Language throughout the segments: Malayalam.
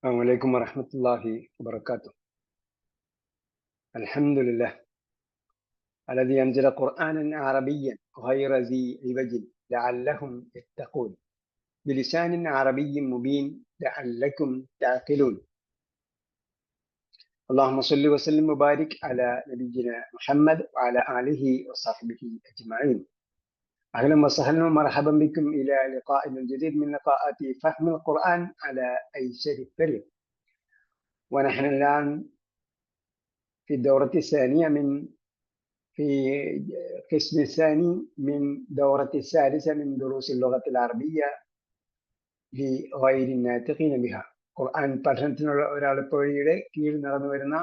السلام عليكم ورحمة الله وبركاته. الحمد لله الذي أنزل قرآنا عربيا غير ذي عوج لعلهم يتقون بلسان عربي مبين لعلكم تعقلون. اللهم صل وسلم وبارك على نبينا محمد وعلى آله وصحبه أجمعين. أهلا وسهلا ومرحبا بكم إلى لقاء جديد من لقاءات فهم القرآن على أيسر الطريق. ونحن الآن في الدورة الثانية في القسم الثاني من دورة الثالثة من دروس اللغة العربية لغير الناطقين بها. ഖുർആൻ പഠനത്തിനുള്ള ഒരാളിപ്പോഴയുടെ കീഴിൽ നടന്നു വരുന്ന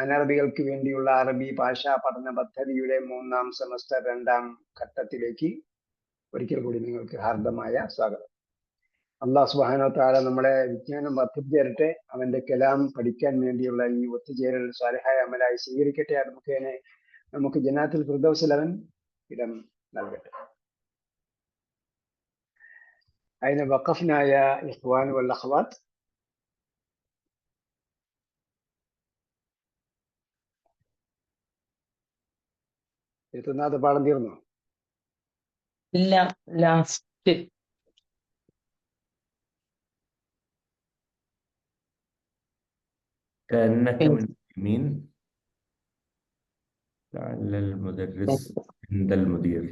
അനറബികൾക്ക് വേണ്ടിയുള്ള അറബി ഭാഷാ പഠന പദ്ധതിയുടെ 3ാം സെമസ്റ്റർ 2ാം ഘട്ടത്തിലേക്ക് ഒരിക്കൽ കൂടി നിങ്ങൾക്ക് ഹാർദമായ സ്വാഗതം. അല്ലാഹു സുബ്ഹാനഹു വ തആല നമ്മളെ വിജ്ഞാനം വർദ്ധിപ്പിച്ചു തരട്ടെ. അവന്റെ കലാം പഠിക്കാൻ വേണ്ടിയുള്ള ഈ ഒത്തുചേരൽ സാലിഹായ അമലായി സ്വീകരിക്കട്ടെ. അത് മുഖേന നമുക്ക് ജന്നാത്തുൽ ഫിർദൗസിൽ അവൻ ഇടം നൽകട്ടെ. أين وقفنا يا إخوان والأخوات؟ എത്തുന്നത് പാഠം തീർന്നോ? ഇല്ല, ലാസ്റ്റ് كأنك من اليمين لعل المدرس عند المدير.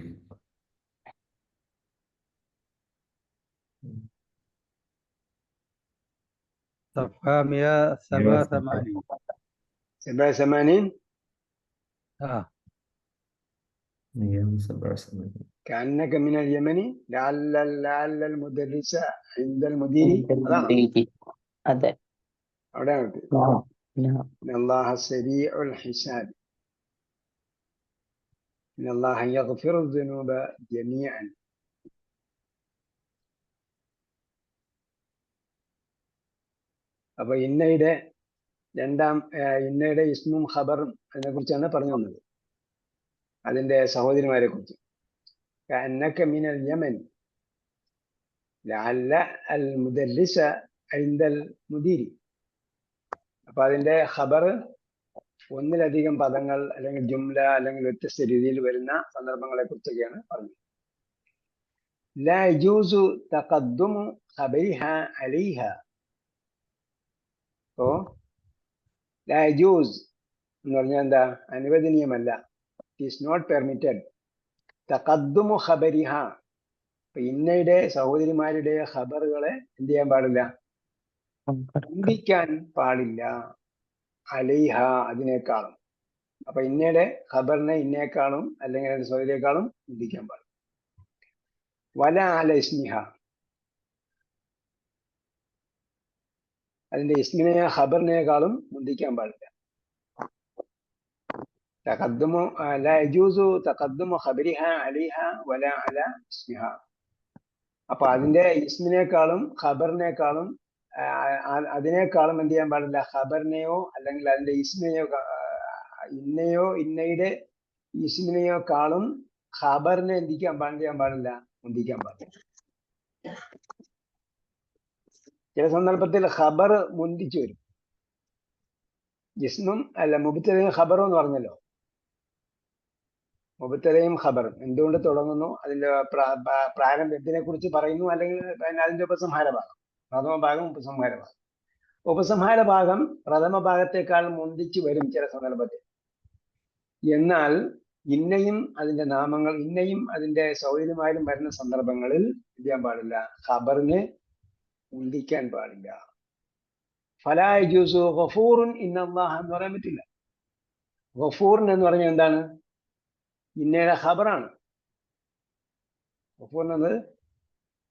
صفحة 187. 87. 187. كأنك من اليمن لعل المدرس عند المدير. അതെ, അവിടെയാണ് إن الله سريع الحساب إن الله يغفر الذنوب جميعا. അപ്പൊ ഇന്നയുടെ ഇസ്മും ഖബറും അതിനെ കുറിച്ചാണ് പറഞ്ഞു വന്നത്, അതിന്റെ സഹോദരിമാരെ കുറിച്ച്. كأنك من اليمن لعل المدرس عند المدير. അപ്പൊ അതിന്റെ ഖബർ ഒന്നിലധികം പദങ്ങൾ അല്ലെങ്കിൽ ജുംല അല്ലെങ്കിൽ വ്യത്യസ്ത രീതിയിൽ വരുന്ന സന്ദർഭങ്ങളെ കുറിച്ചൊക്കെയാണ് പറഞ്ഞത്. لا يجوز تقدم خبرها عليها. ഓ لا يجوز എന്ന് പറഞ്ഞാൽ എന്താ? അനുവദനീയമല്ല. It is not permitted. تقدم خبرها. ഇന്നയുടെ സഹോദരിമാരുടെ ഖബറുകളെ എന്ത് ചെയ്യാൻ പാടില്ല? മുന്തിക്കാൻ പാടില്ല. അലൈഹ, അതിനേക്കാളും. അപ്പൊ ഇന്നയുടെ ഖബറിനെ ഇന്നേക്കാളും അല്ലെങ്കിൽ അതിന്റെ സഹോദരിയേക്കാളും മുന്തിക്കാൻ പാടില്ല. വല അല ഇസ്മിഹ, അതിന്റെ ഇസ്മിനെ ഖബറിനേക്കാളും മുന്തിക്കാൻ പാടില്ല. തഖദ്ദുമു ലാ യജൂസു തഖദ്ദുമു ഖബരിഹ അലൈഹ വല അല ഇസ്മിഹ. അപ്പൊ അതിന്റെ ഇസ്മിനേക്കാളും ഖബറിനേക്കാളും അതിനേക്കാളും എന്ത് ചെയ്യാൻ പാടില്ല? ഖബറിനെയോ അല്ലെങ്കിൽ അതിന്റെ ഇസ്മിനെയോ ഇന്നയുടെ ഇസ്മിനെയോ കാളും ഖബറിനെ എന്ത് ചെയ്യാൻ പാടില്ല? മുന്തിക്കാൻ പാടില്ല. ചില സന്ദർഭത്തിൽ ഖബർ മുന്തിച്ചു വരും. ഇസ്മും അല്ല മുബ്തദയും ഖബറും എന്ന് പറഞ്ഞല്ലോ. മുബ്തദയും ഖബറും എന്തുകൊണ്ട് തുടങ്ങുന്നു, അതിന്റെ പ്രാരംഭത്തിനെ കുറിച്ച് പറയുന്നു, അല്ലെങ്കിൽ അതിന്റെ ഉപസംഹാര ഭാഗം, പ്രഥമ ഭാഗം ഉപസംഹാര ഭാഗം. ഉപസംഹാര ഭാഗം പ്രഥമ ഭാഗത്തേക്കാൾ മുന്തിച്ചു വരും ചില സന്ദർഭത്തിൽ. എന്നാൽ ഇന്നയും അതിന്റെ നാമങ്ങൾ, ഇന്നയും അതിന്റെ സൗകര്യമായാലും വരുന്ന സന്ദർഭങ്ങളിൽ എന്ത് ചെയ്യാൻ പാടില്ല? ഖബറിനെ മുന്തിക്കാൻ പാടില്ല. ഫലാ യജൂസു ഗഫൂറുൻ ഇന്നല്ലാഹ എന്ന് പറയാൻ പറ്റില്ല. ഗഫൂറിൻ എന്ന് പറഞ്ഞാൽ എന്താണ്? ഇന്നയുടെ ഖബറാണ്. ഗഫൂർ എന്നത്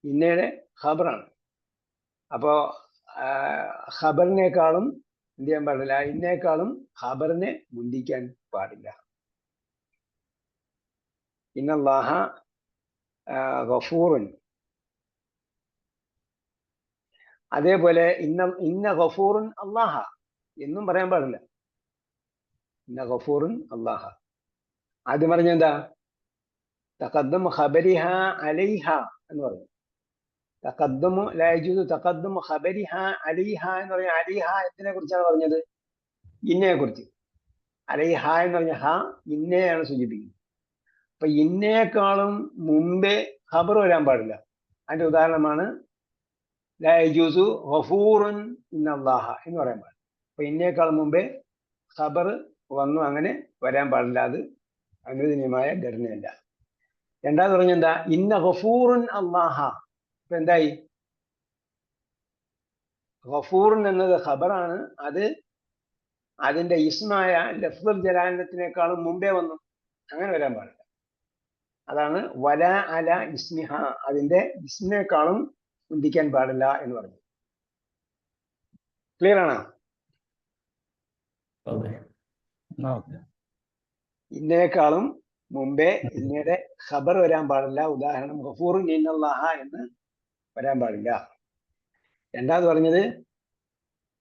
ഇന്നയുടെ ഖബറാണ്. അപ്പോ ഖബറിനേക്കാളും എന്ത് ചെയ്യാൻ പാടില്ല? ഇന്നേക്കാളും ഖബറിനെ മുന്തിക്കാൻ പാടില്ല. ഇന്നല്ലാഹ ഗഫൂറുൻ. അതേപോലെ ഇന്ന ഗഫൂറുൻ അല്ലാഹ എന്നും പറയാൻ പാടില്ല. ഇന്ന ഗഫൂറുൻ അല്ലാഹ. ആദ്യം പറഞ്ഞ എന്താ? തഖദ്ദം ഖബരിഹ അലൈഹ എന്ന് പറഞ്ഞു. തഖദ്ദുമു ലാ യജൂസു തഖദ്ദുമു ഖബരിഹ അലൈഹ എന്ന് പറഞ്ഞ അലിഹ എന്തിനെ കുറിച്ചാണ് പറഞ്ഞത്? ഇന്നയെ കുറിച്ച്. അലൈഹ എന്ന് പറഞ്ഞ ഹ ഇന്നയാണ് സൂചിപ്പിക്കുന്നത്. അപ്പൊ ഇന്നയേക്കാളും മുമ്പേ ഖബർ വരാൻ പാടില്ല. അതിന്റെ ഉദാഹരണമാണ് ലാ യജൂസു ഗഫൂറുൻ ഇന്നല്ലാഹ എന്ന് പറയാൻ പാടില്ല. അപ്പൊ ഇന്നയേക്കാളും മുമ്പേ ഖബർ വന്നു, അങ്ങനെ വരാൻ പാടില്ല. അത് അനുവദനീയമായ ഘടനയല്ല. രണ്ടാമത് പറഞ്ഞെന്താ? ഇന്ന ഗഫൂറുൻ അല്ലാഹ. ഇപ്പൊ എന്തായി? ഗഫൂറുൻ എന്നത് ഖബറാണ്. അത് അതിന്റെ ഇസ്മായ ലഫ്ദുൽ ജലാലത്തിനേക്കാളും മുമ്പേ വന്നു, അങ്ങനെ വരാൻ പാടില്ല. അതാണ് വല അല ഇസ്മിഹ, അതിന്റെ ഇസ്മിനേക്കാളും മുന്തിക്കാൻ പാടില്ല എന്ന് പറഞ്ഞു. ക്ലിയർ ആണോ? واضح. ഓക്കെ. ഇന്നേക്കാളും മുമ്പേ ഇന്നയുടെ ഖബർ വരാൻ പാടില്ല. ഉദാഹരണം ഗഫൂറുൻ ഇന്നല്ലാഹ എന്ന് വരാൻ പാടില്ല. രണ്ടാമത് പറഞ്ഞത്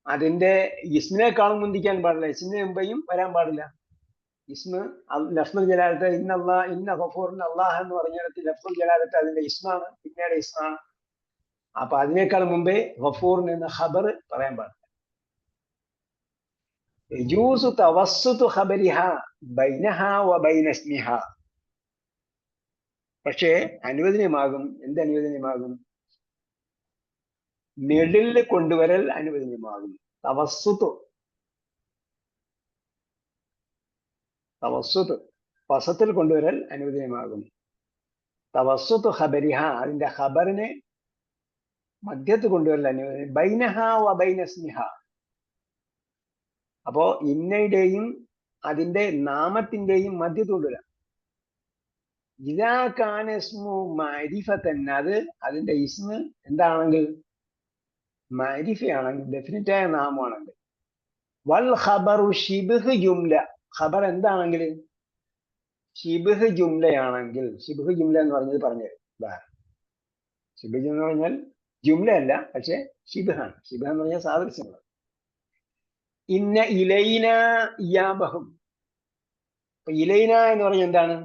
അതിന്റെ ഇസ്മിനേക്കാളും മുന്തിക്കാൻ പാടില്ല. ഇസ്മിന് മുമ്പേയും വരാൻ പാടില്ല. ഇസ്മ ലഫ്ദുൽ ജലാലത്ത് ഇന്ന ഗഫൂറിൻ അല്ലാഹ് എന്ന് പറഞ്ഞിടത്ത് ലഫ്ദുൽ ജലാലത്ത് അതിന്റെ ഇസ്മാണ്, പിന്നീട് ഇസ്മാണ്. അപ്പൊ അതിനേക്കാൾ മുമ്പേ ഗഫൂറിൻ എന്ന ഖബർ പറയാൻ പാടില്ല. യജൂസു തവസ്സുതു ഖബരിഹ ബൈനഹ വ ബൈന ഇസ്മിഹ. പക്ഷേ അനുവദനീയമാകും. എന്ത് അനുവദനീയമാകും? മിഡിലിൽ കൊണ്ടുവരൽ അനുവദനീയമാകും. തവസ്സുത്ത് വസത്തിൽ കൊണ്ടുവരൽ അനുവദനീയമാകും. തവസ്സുത്ത് ഖബരിഹ, അതിന്റെ ഖബറിനെ മധ്യത്ത് കൊണ്ടുവരൽ അനുവദനീയം. ബൈനഹ വ ബൈന ഇസ്മിഹ. അപ്പോ ഇന്നയുടെയും അതിന്റെ നാമത്തിന്റെയും മധ്യത്ത് കൊണ്ടുവരാം. ഇദാ കാന ഇസ്മു മഅരിഫതൻ, അത് അതിന്റെ ഇസ്മ് എന്താണെങ്കിൽ മഅരിഫയാണെങ്കിൽ, ഡെഫിനിറ്റായ നാമമാണെങ്കിൽ. വൽ ഖബറു ശിബ്ഹ് ജുംല, ഖബർ എന്താണെങ്കിൽ ശിബ്ഹ് ജുംലയാണെങ്കിൽ. ശിബ്ഹ് ജുംല എന്ന് പറഞ്ഞത് പറഞ്ഞുതരാം. ശിബ്ഹ് ജുംല എന്ന് പറഞ്ഞാൽ ജുംല അല്ല, പക്ഷെ ശിബ്ഹാണ്. ശിബ്ഹ് എന്ന് പറഞ്ഞാൽ സാദൃശ്യമാണ്. ഇന്ന ഇലൈന ഇയാബഹും. ഇലൈന എന്ന് പറഞ്ഞാൽ എന്താണ്?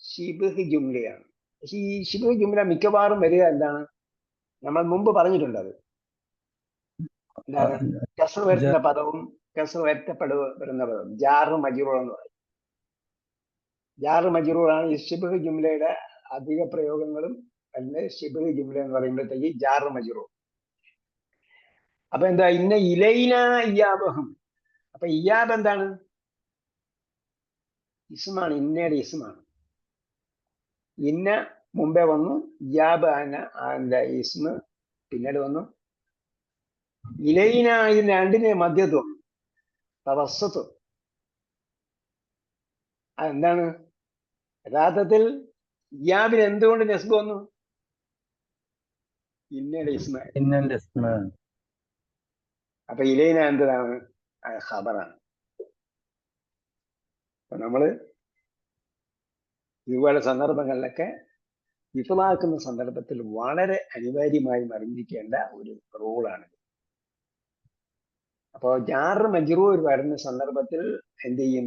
ശിബ്ഹ് ജുംലയാണ്. പക്ഷെ ഈ ശിബ്ഹ് ജുംല മിക്കവാറും വരിക എന്താണ്? നമ്മൾ മുമ്പ് പറഞ്ഞിട്ടുണ്ട്. അത് എന്താണ്? കസ്ർ വരുന്ന പദവും കസ്ർ വരുന്ന പദവും ജാറ് മജ്റൂർ എന്ന് പറയും. ജാറ് മജ്റൂറാണ് ഈ ശിബ്ഹ് ജുംലയുടെ അധിക പ്രയോഗങ്ങളും. അല്ലെങ്കിൽ ശിബ്ഹ് ജുംല എന്ന് പറയുമ്പോഴത്തേക്ക് ജാറ് മജ്റൂർ. അപ്പൊ എന്താ? ഇന്ന ഇലൈന ഇയാബഹും. അപ്പൊ ഇയാബ് എന്താണ്? ഇസ്മാണ്, ഇന്നയുടെ ഇസ്മാണ്. ഇന്ന മുമ്പേ വന്നു, ഇയാബ് അതിന്റെ ഇസ്മ് പിന്നീട് വന്നു. ഇലൈന ഇതിന് രണ്ടിനെ മധ്യത്വം, തവസ്സത്ത്. അതെന്താണ്? യഥാർത്ഥത്തിൽ ഇയാബിന് എന്തുകൊണ്ട് നെസ്ബ് വന്നു? ഇന്നയുടെ ഇസ്മ. ഇന്നന്റെ ഇസ്മ. അപ്പൊ ഇലൈന എന്താണ്? ഖബറാണ്. അപ്പൊ നമ്മള് ഇതുപോലെ സന്ദർഭങ്ങളിലൊക്കെ ഇഫ്ലാക്കുന്ന സന്ദർഭത്തിൽ വളരെ അനിവാര്യമായും അറിഞ്ഞിരിക്കേണ്ട ഒരു റൂളാണ്. അപ്പോൾ ജാറ് മജ്റൂർ വരുന്ന സന്ദർഭത്തിൽ എന്ത് ചെയ്യും?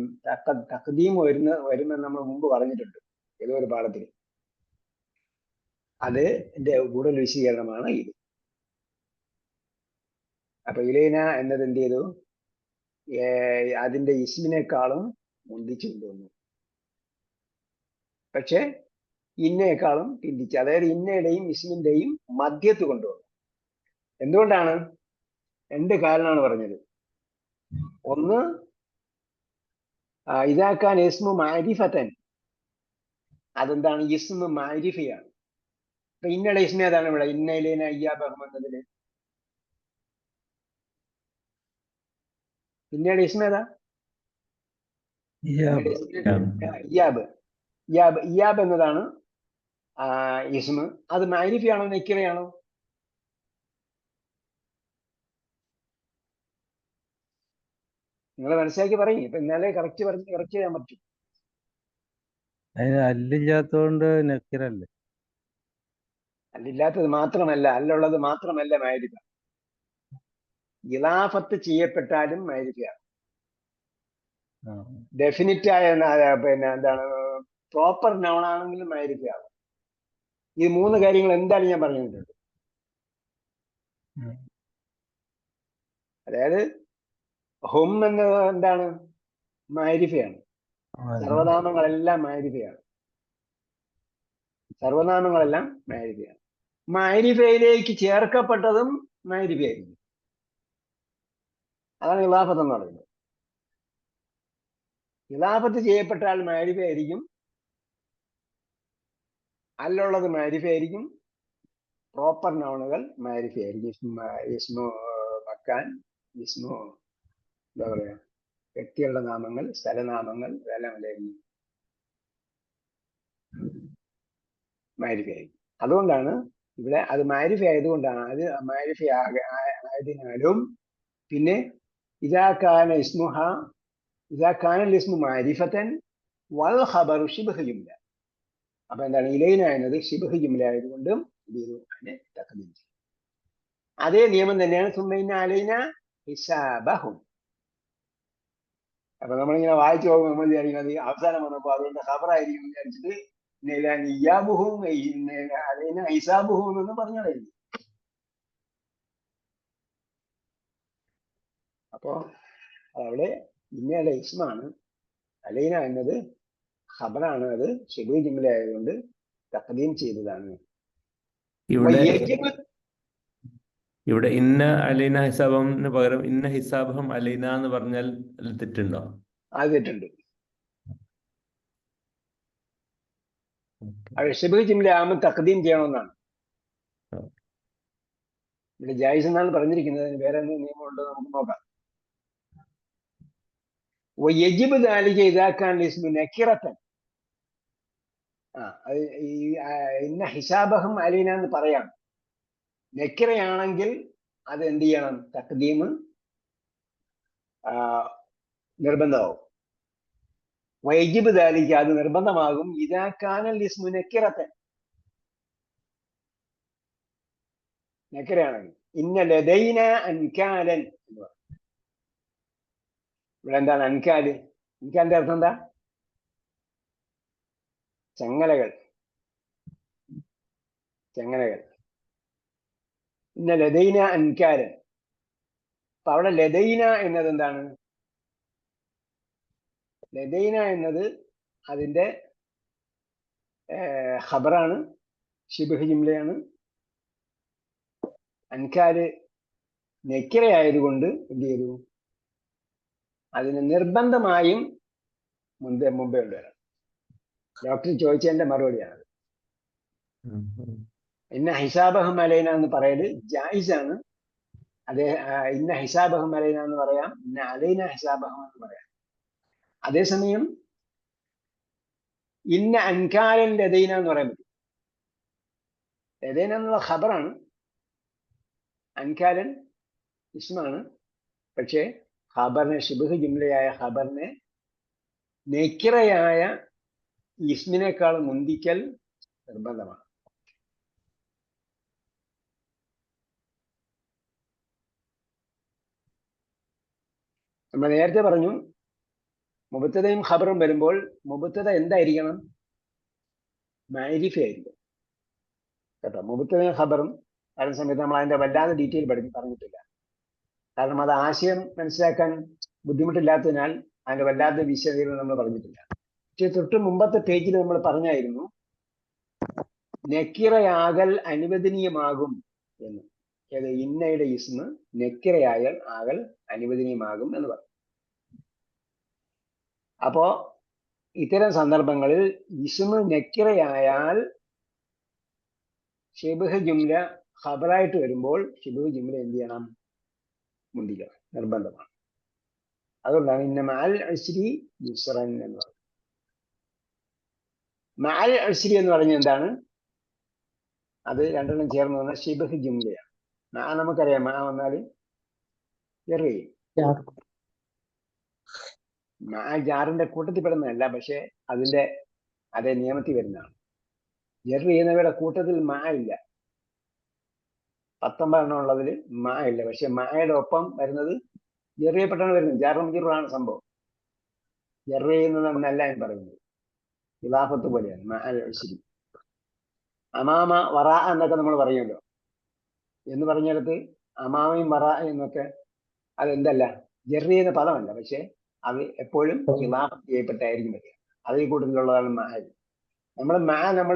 തഖ്ദീം വരുമെന്ന് നമ്മൾ മുമ്പ് പറഞ്ഞിട്ടുണ്ട് ഏതോ ഒരു പാഠത്തിൽ. അതിന്റെ കൂടുതൽ വിശദീകരണമാണ് ഇത്. അപ്പൊ ഇലൈന എന്നത് എന്ത് ചെയ്തു? അതിന്റെ ഇസ്മിനേക്കാളും മുന്തിച്ചു കൊണ്ടുവന്നു. പക്ഷെ ഇന്നയേക്കാളും പിന്തിച്ച്, അതായത് ഇന്നയുടെയും ഇസ്മിന്റെയും മധ്യത്ത് കൊണ്ടുവന്നു. എന്തുകൊണ്ടാണ്? രണ്ട് കാരണമാണ് പറഞ്ഞത്. ഒന്ന്, ഇതാക്കാൻ ഇസ്മു മാരിഫത്തൻ, അതെന്താണ്? ഇസ്മു മാരിഫയാണ്. അപ്പൊ ഇന്നയുടെ ഇസ്മ ഏതാണ് ഇവിടെ? ഇന്ന ഇലൈന ഇയ്യാബഹും എന്നതില് ഇന്നയുടെ ഇസ്മ ഏതാ? ഇയാബ്. ഇയാബ് എന്നതാണ് ഇസ്മ. അത് മാരിഫയാണോ നെക്കിറയാണോ? നിങ്ങൾ മനസ്സിലാക്കി പറയും. ഇപ്പൊ ഇന്നലെ കറക്റ്റ് ചെയ്യാൻ പറ്റും. അതിന് അല്ലില്ലാത്തോണ്ട് നക്കീറല്ലേ? അല്ലില്ലാത്തത് മാത്രമല്ല, അല്ലുള്ളത് മാത്രമല്ല മാരിഫ. ഇലാഫത്ത് ചെയ്യപ്പെട്ടാലും മാരിഫയാണ്. ഡെഫിനിറ്റ് ആയ പിന്നെ എന്താണ് പ്രോപ്പർ നൗൺ ആണെങ്കിലും മാരിഫയാകും. ഈ 3 കാര്യങ്ങൾ എന്തായാലും ഞാൻ പറഞ്ഞിട്ടുണ്ട്. അതായത് ഹും എന്നത് എന്താണ്? മാരിഫയാണ്. സർവനാമങ്ങളെല്ലാം മാരിഫയാണ്. സർവനാമങ്ങളെല്ലാം മാരിഫയാണ്. മാരിഫയിലേക്ക് ചേർക്കപ്പെട്ടതും മാരിഫയായിരിക്കും. അതാണ് ഇളാഫത്ത് എന്ന് പറയുന്നത്. ഇളാഫത്ത് ചെയ്യപ്പെട്ടാൽ മാരിഫയായിരിക്കും, അല്ലുള്ളത് മാരിഫയായിരിക്കും, പ്രോപ്പർ നൗണുകൾ മാരിഫയായിരിക്കും. ഇസ്മു മക്കാൻ, ഇസ്മു എന്താ പറയാ, വ്യക്തികളുടെ നാമങ്ങൾ, സ്ഥലനാമങ്ങൾ ഇതെല്ലാം എന്തായിരിക്കും? മാരിഫയായിരിക്കും. അതുകൊണ്ടാണ് ഇവിടെ അത് മാരിഫ ആയതുകൊണ്ടാണ്, അത് മാരിഫ ആയതിനാലും പിന്നെ ഇദാകാന ഇസ്മുഹ ഇദാകാന ഇസ്മു മാരിഫത്തൻ വൽ ഖബറു ശിബ്ഹ് ജുംല. അപ്പൊ എന്താണ്? ഇലൈന എന്നത് ശിബ്ഹ് ജുംല ആയതുകൊണ്ടും അതിനെ തഖ്ദീം ചെയ്യും. അതേ നിയമം തന്നെയാണ് സുമ്മൈന അലൈന ഹിസാബഹും. അപ്പൊ നമ്മളിങ്ങനെ വായിച്ചു പോകുമ്പോൾ നമ്മൾ വിചാരിക്കുന്നത് അവസാനം വന്നപ്പോ അതുകൊണ്ട് ഖബറായിരിക്കും വിചാരിച്ചിട്ട് ഇയ്യാബുഹും അലൈന ഹിസാബുഹും എന്നൊന്നും പറഞ്ഞതായിരിക്കും. അപ്പോ അവിടെ ഇന്നയുടെ ഇസ്മാണ്, അലൈന എന്നത് ഖബറാണ്, അത് ശിബ്ഹ് ജുംല ആയതുകൊണ്ട് തഖ്ദീം ചെയ്തതാണ്. ഇവിടെ ഇന്ന അലൈന ഹിസാബിന് പകരം ഇന്ന ഹിസാബഹം അലൈന എന്ന് പറഞ്ഞാൽ തെറ്റുണ്ടോ? അത് തെറ്റുണ്ട്. അത് ശിബ്ഹ് ജുംല ആകുമ്പോൾ തഖ്ദീം ചെയ്യണമെന്നാണ്. ഇവിടെ ജായിസ് എന്നാണ് പറഞ്ഞിരിക്കുന്നത്. വേറെ എന്തെങ്കിലും നിയമമുണ്ടോ നമുക്ക് നോക്കാം. വയജിബ് ദാലിക ഇദാ കാന ഇസ്മു നകിറതൻ. ഇന്ന ഹിസാബഹും അലൈന എന്ന് പറയാം. നക്കിറയാണെങ്കിൽ അത് എന്ത് ചെയ്യണം? തഖ്ദീം നിർബന്ധമാവും. വയജിബ് ദാലിക, അത് നിർബന്ധമാകും ഇദാ കാന ഇസ്മു നക്കിറതൻ, നക്കിറയാണെങ്കിൽ. ഇന്ന ലദൈന അൻകാലൻ എന്ന് പറയും. ഇവിടെ എന്താണ് അൻകാല്? അൻകാലിന്റെ അർത്ഥം എന്താ? ചങ്ങലകൾ, ചങ്ങലകൾ. ഇന്ന ലദൈന അൻകാലൻ. അപ്പൊ അവിടെ ലദൈന എന്നത് എന്താണ്? ലദൈന എന്നത് അതിന്റെ ഖബറാണ്, ശിബ്ഹ് ജുംലയാണ്. അൻകാല് നക്കിറയായതുകൊണ്ട് എന്ത് ചെയ്തു? അതിന് നിർബന്ധമായും മുമ്പേ കൊണ്ടുവരാം. ഡോക്ടർ ചോദിച്ചതിന്റെ മറുപടിയാണ്. ഇന്ന ഹിസാബഹും അലൈന എന്ന് പറയല് ജായിസാണ്. അതേ ഇന്ന ഹിസാബഹും അലൈന എന്ന് പറയാം, ഇന്ന അലൈന ഹിസാബഹും എന്ന് പറയാം. അതേസമയം ഇന്ന അൻകാലൻ ലദൈന എന്ന് പറയാൻ പറ്റും. ലദൈന എന്നുള്ള ഖബറാണ്, അൻകാലൻ ഇസ്മാണ്. പക്ഷേ ഖബറിനെ, ശിബ്ഹ് ജുംലയായ ഖബറിനെ നക്കിറയായ ഇസ്മിനേക്കാൾ മുന്തിക്കൽ നിർബന്ധമാണ്. നമ്മൾ നേരത്തെ പറഞ്ഞു മുബത്തദയും ഖബറും വരുമ്പോൾ മുബത്തദ എന്തായിരിക്കണം? മാരിഫ ആയിരിക്കും കേട്ടോ. മുബത്തദയും ഖബറും വരുന്ന സമയത്ത് നമ്മൾ അതിന്റെ വല്ലാതെ ഡീറ്റെയിൽ പറഞ്ഞിട്ടില്ല. കാരണം അത് ആശയം മനസ്സിലാക്കാൻ ബുദ്ധിമുട്ടില്ലാത്തതിനാൽ അതിന്റെ വല്ലാതെ വിശദീകരണം നമ്മൾ പറഞ്ഞിട്ടില്ല. പക്ഷെ തൊട്ട് മുമ്പത്തെ പേജിൽ നമ്മൾ പറഞ്ഞായിരുന്നു നക്കിറയാകൽ അനുവദനീയമാകും എന്ന്. ഏത്? ഇന്നയുടെ ഇസ്മ നക്കിറയാകൽ ആകൽ അനുവദനീയമാകും എന്ന് പറഞ്ഞു. അപ്പോ ഇത്തരം സന്ദർഭങ്ങളിൽ ഇസ്മ നക്കിറയായാൽ ശിബ്ഹ് ജുംല ഖബറായിട്ട് വരുമ്പോൾ ശിബ്ഹ് ജുംല എന്ത് ചെയ്യണം? മുന്തിക്കണം, നിർബന്ധമാണ്. അതുകൊണ്ടാണ് ഇന്ന മഅൽ ഉസ്രി യുസ്റൻ എന്ന് പറയുന്നത്. മഅൽ ഉസ്രി എന്ന് പറഞ്ഞ എന്താണ്? അത് രണ്ടെണ്ണം ചേർന്ന് വന്ന ശിബ്ഹ് ജുംലയാണ്. നമുക്കറിയാം മഅ വന്നാൽ ജെറിയും. മഅ ജാറിന്റെ കൂട്ടത്തിൽ പെടുന്നതല്ല, പക്ഷെ അതിന്റെ അതേ നിയമത്തിൽ വരുന്നതാണ്. ജെറി ചെയ്യുന്നവരുടെ കൂട്ടത്തിൽ മഅ ഇല്ല. 19 എണ്ണം ഉള്ളതിൽ മഅ ഇല്ല. പക്ഷെ മഅയുടെ ഒപ്പം വരുന്നത് ജെറിയപ്പെട്ടാണ് വരുന്നത്. ജാറും മജ്റൂറാണ് സംഭവം. ജെറി ചെയ്യുന്നതെന്നല്ല ഞാൻ പറയുന്നത്. ഇളാഫത്ത് പോലെയാണ് മഅൽ ഉസ്രി. അമാമ വറ എന്നൊക്കെ നമ്മൾ പറയുമല്ലോ. എന്ന് പറഞ്ഞിടത്ത് അമാമയും വറ എന്നൊക്കെ അതെന്തല്ല, ജെറി എന്ന പദമല്ല, പക്ഷെ അത് എപ്പോഴും ഇമാം ചെയ്യപ്പെട്ടായിരിക്കും വരിക. അതിൽ കൂടുതലുള്ളതാണ് മഹൽ. നമ്മൾ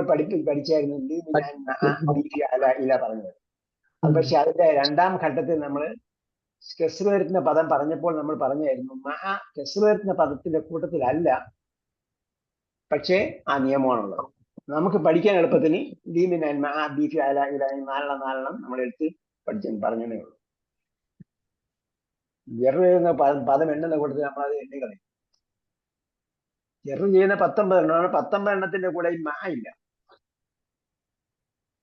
പഠിച്ചായിരുന്നു ഇല പറഞ്ഞത്. അത് പക്ഷെ അതിന്റെ രണ്ടാം ഘട്ടത്തിൽ നമ്മൾ കെസ്റ് വരുത്തുന്ന പദം പറഞ്ഞപ്പോൾ നമ്മൾ പറഞ്ഞായിരുന്നു കെസ്റ് വരുത്തുന്ന പദത്തിന്റെ കൂട്ടത്തിലല്ല, പക്ഷേ ആ നിയമമാണുള്ളത്. നമുക്ക് പഠിക്കാൻ എളുപ്പത്തിന് നാലെണ്ണം നമ്മൾ എടുത്ത് പറഞ്ഞേ ഉള്ളൂ. ജെറ് ചെയ്യുന്ന പദം എണ്ണുന്ന കൂട്ടത്തിൽ നമ്മൾ അത് എണ്ണി കളയും. ജെറ് ചെയ്യുന്ന 19 എണ്ണമാണ്. 19 എണ്ണത്തിന്റെ കൂടെ ഈ മഹ ഇല്ല.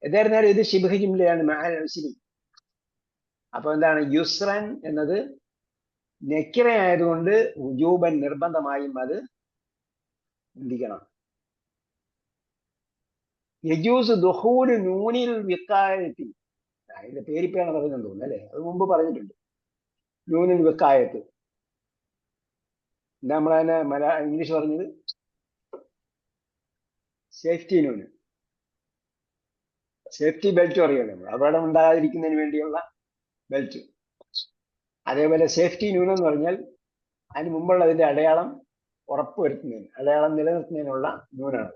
എന്തായിരുന്നാലും ഇത് ശിബ്ഹ് ജുംലയാണ്, മഹൽ ശരി. അപ്പൊ എന്താണ്, യുസ്രൻ എന്നത് നെക്കിറ ആയതുകൊണ്ട് വുജൂബൻ നിർബന്ധമായും അത് ചിന്തിക്കണം. യജൂസ് ദുഖൂല് നൂനിൽ വിക്കായത്തി, അതിന്റെ പേരിപ്പോഴാണ് പറയുന്നത് തോന്നുന്നു അല്ലെ, അത് മുമ്പ് പറഞ്ഞിട്ടുണ്ട്. നൂനിൽ വിക്കായത്ത് എന്താ നമ്മളതിനെ ഇംഗ്ലീഷ് പറഞ്ഞത്? സേഫ്റ്റി നൂന്, സേഫ്റ്റി ബെൽറ്റ് അറിയാലോ, അപകടം ഉണ്ടാകാതിരിക്കുന്നതിന് വേണ്ടിയുള്ള ബെൽറ്റ്. അതേപോലെ സേഫ്റ്റി നൂൻ എന്ന് പറഞ്ഞാൽ അതിന് മുമ്പുള്ളതിന്റെ അടയാളം ഉറപ്പുവരുത്തുന്നതിന്, അടയാളം നിലനിർത്തുന്നതിനുള്ള നൂനാണ്.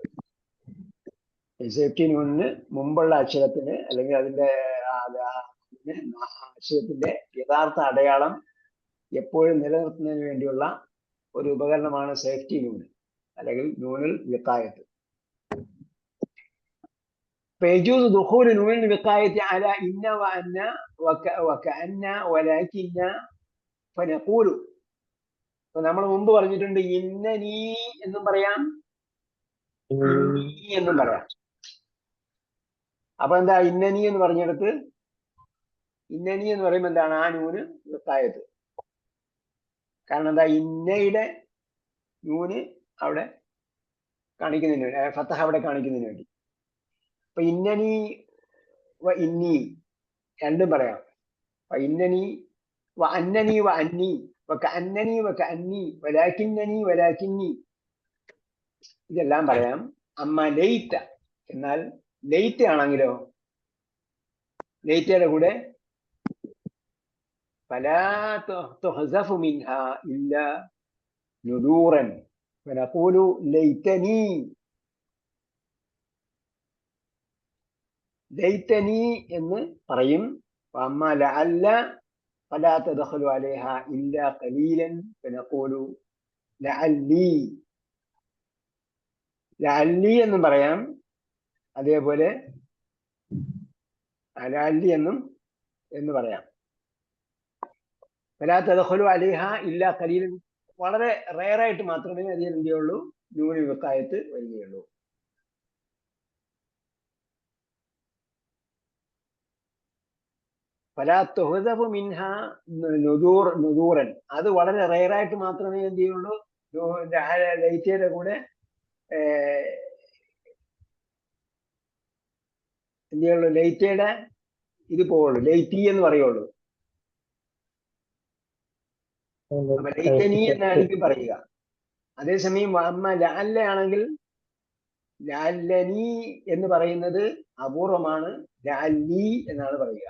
സേഫ്റ്റി നൂനിന് മുമ്പുള്ള അക്ഷരത്തിന് അല്ലെങ്കിൽ അതിന്റെ അക്ഷരത്തിന്റെ യഥാർത്ഥ അടയാളം എപ്പോഴും നിലനിർത്തുന്നതിന് വേണ്ടിയുള്ള ഒരു ഉപകരണമാണ് സേഫ്റ്റി നൂൻ അല്ലെങ്കിൽ നൂനുൽ വിഖായത്ത്. فيجوز دخول نون الوقاية على إن وأن وكأن ولكن فنقول. നമ്മൾ മുമ്പ് പറഞ്ഞിട്ടുണ്ട് ഇന്നനീ എന്നും പറയാം, ഇന്നീ എന്നും പറയാം. അപ്പൊ എന്താ ഇന്നനീ എന്ന് പറഞ്ഞെടുത്ത്, ഇന്നനീ എന്ന് പറയുമ്പോൾ എന്താണ്, ആ നൂന് വിഖായത്ത്. കാരണം എന്താ, ഇന്നയുടെ നൂന് അവിടെ കാണിക്കുന്നതിന് വേണ്ടി, ഫത്തഹ അവിടെ കാണിക്കുന്നതിന് വേണ്ടി. അപ്പൊ ഇന്നനി വ ഇന്നി രണ്ടും പറയാം. ഇന്നനി വ അന്നനി വ അന്നി വ കഅന്നനി വ കഅന്നി വലാകിന്നനി വലാകിന്നി, ഇതെല്ലാം പറയാം. അമ്മ ലൈറ്റ, എന്നാൽ ലൈറ്റ ആണെങ്കിലോ, ലൈറ്റയുടെ കൂടെ ഫലാ തുഹ്സഫു മിൻഹാ ഇല്ലാ നുദൂറൻ ഫനഖൂലു ലൈറ്റനി. ലൈറ്റനി എന്ന് പറയും. അമ്മ ലഅല്ല ഫലാ തദ്ഖുലു അലൈഹ ഇല്ലാ ഖലീലൻ ഫനഖൂലു ലഅല്ലി. ലഅല്ലി എന്നും പറയാം, അതേപോലെ ലഅല്ലി എന്ന് പറയാം. ഫലാ തദ്ഖുലു അലൈഹ ഇല്ലാ ഖലീലൻ, വളരെ റെയറായിട്ട് മാത്രമേ അതിൽ എന്ത് ചെയ്യുള്ളൂ, നൂന് വിഖായത്ത് വരികയുള്ളൂ. ഫലാ തുഹ്സഫു മിൻഹ നുദൂറൻ, അത് വളരെ റെയറായിട്ട് മാത്രമേ എന്ത് ചെയ്യുള്ളൂ, ലൈറ്റയുടെ കൂടെ എന്ത് ചെയ്യുള്ളൂ, ലൈറ്റയുടെ ഇത് പോവുള്ളൂ, ലൈറ്റി എന്ന് പറയുള്ളൂ. അപ്പൊ ലൈറ്റനി എന്നായിരിക്കും പറയുക. അതേസമയം അമ്മ ലഅല്ല ആണെങ്കിൽ ലഅല്ലനി എന്ന് പറയുന്നത് അപൂർവമാണ്, ലഅല്ലി എന്നാണ് പറയുക.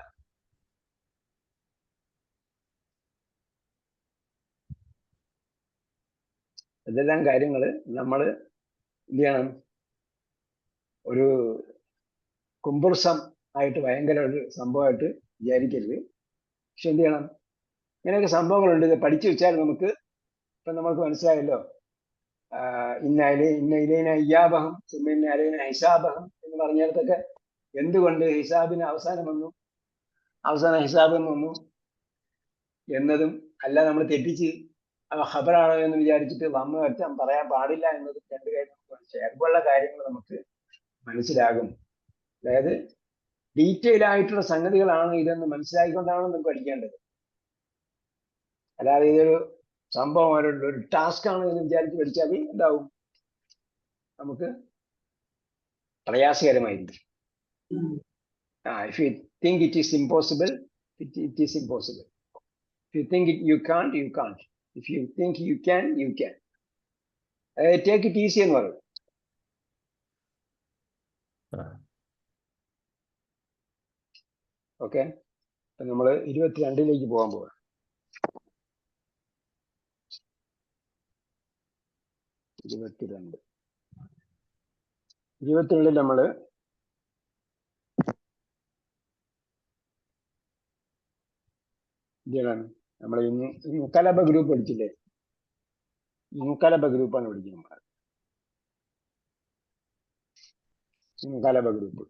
ഇതെല്ലാം കാര്യങ്ങൾ നമ്മൾ എന്ത് ചെയ്യണം, ഒരു കുമ്പുർസം ആയിട്ട് ഭയങ്കര ഒരു സംഭവമായിട്ട് വിചാരിക്കരുത്. പക്ഷെ എന്ത് ചെയ്യണം, ഇങ്ങനെയൊക്കെ സംഭവങ്ങളുണ്ട്. ഇത് പഠിച്ചു വെച്ചാൽ നമുക്ക് ഇപ്പം നമുക്ക് മനസ്സിലായല്ലോ. ഇന്ന ഇലൈന ഇയ്യാബഹം ഇന്ന അലൈന ഹിസാബഹം എന്ന് പറഞ്ഞിടത്തൊക്കെ എന്തുകൊണ്ട് ഹിസാബിന് അവസാനം വന്നു, അവസാനം ഹിസാബ് വന്നു എന്നതും അല്ല, നമ്മൾ തെറ്റിച്ച് ഖബറാണോ എന്ന് വിചാരിച്ചിട്ട് വന്ന് വെച്ചാൽ പറയാൻ പാടില്ല എന്നതും രണ്ട് കാര്യം ചേർപ്പുള്ള കാര്യങ്ങൾ നമുക്ക് മനസ്സിലാകും. അതായത് ഡീറ്റെയിൽ ആയിട്ടുള്ള സംഗതികളാണ് ഇതെന്ന് മനസ്സിലാക്കിക്കൊണ്ടാണ് നമുക്ക് പഠിക്കേണ്ടത്. അല്ലാതെ ഇതൊരു സംഭവം ഒരു ടാസ്ക് ആണ് എന്ന് വിചാരിച്ച് പഠിച്ചാൽ എന്താവും, നമുക്ക് പ്രയാസകരമായിരിക്കും. If you think it is impossible, it is impossible. If you think you can't, you can't. If you think you can, you can. Take it easy എന്ന് പറയും. ഓക്കെ, അപ്പൊ നമ്മൾ 22 പോകാൻ പോവാം. 22 നമ്മള് നമ്മൾ മുക്കലബ ഗ്രൂപ്പ് പഠിച്ചില്ലേ? മുക്കലബ ഗ്രൂപ്പാണ് പഠിക്കുന്നത്. മുക്കലബ ഗ്രൂപ്പ്.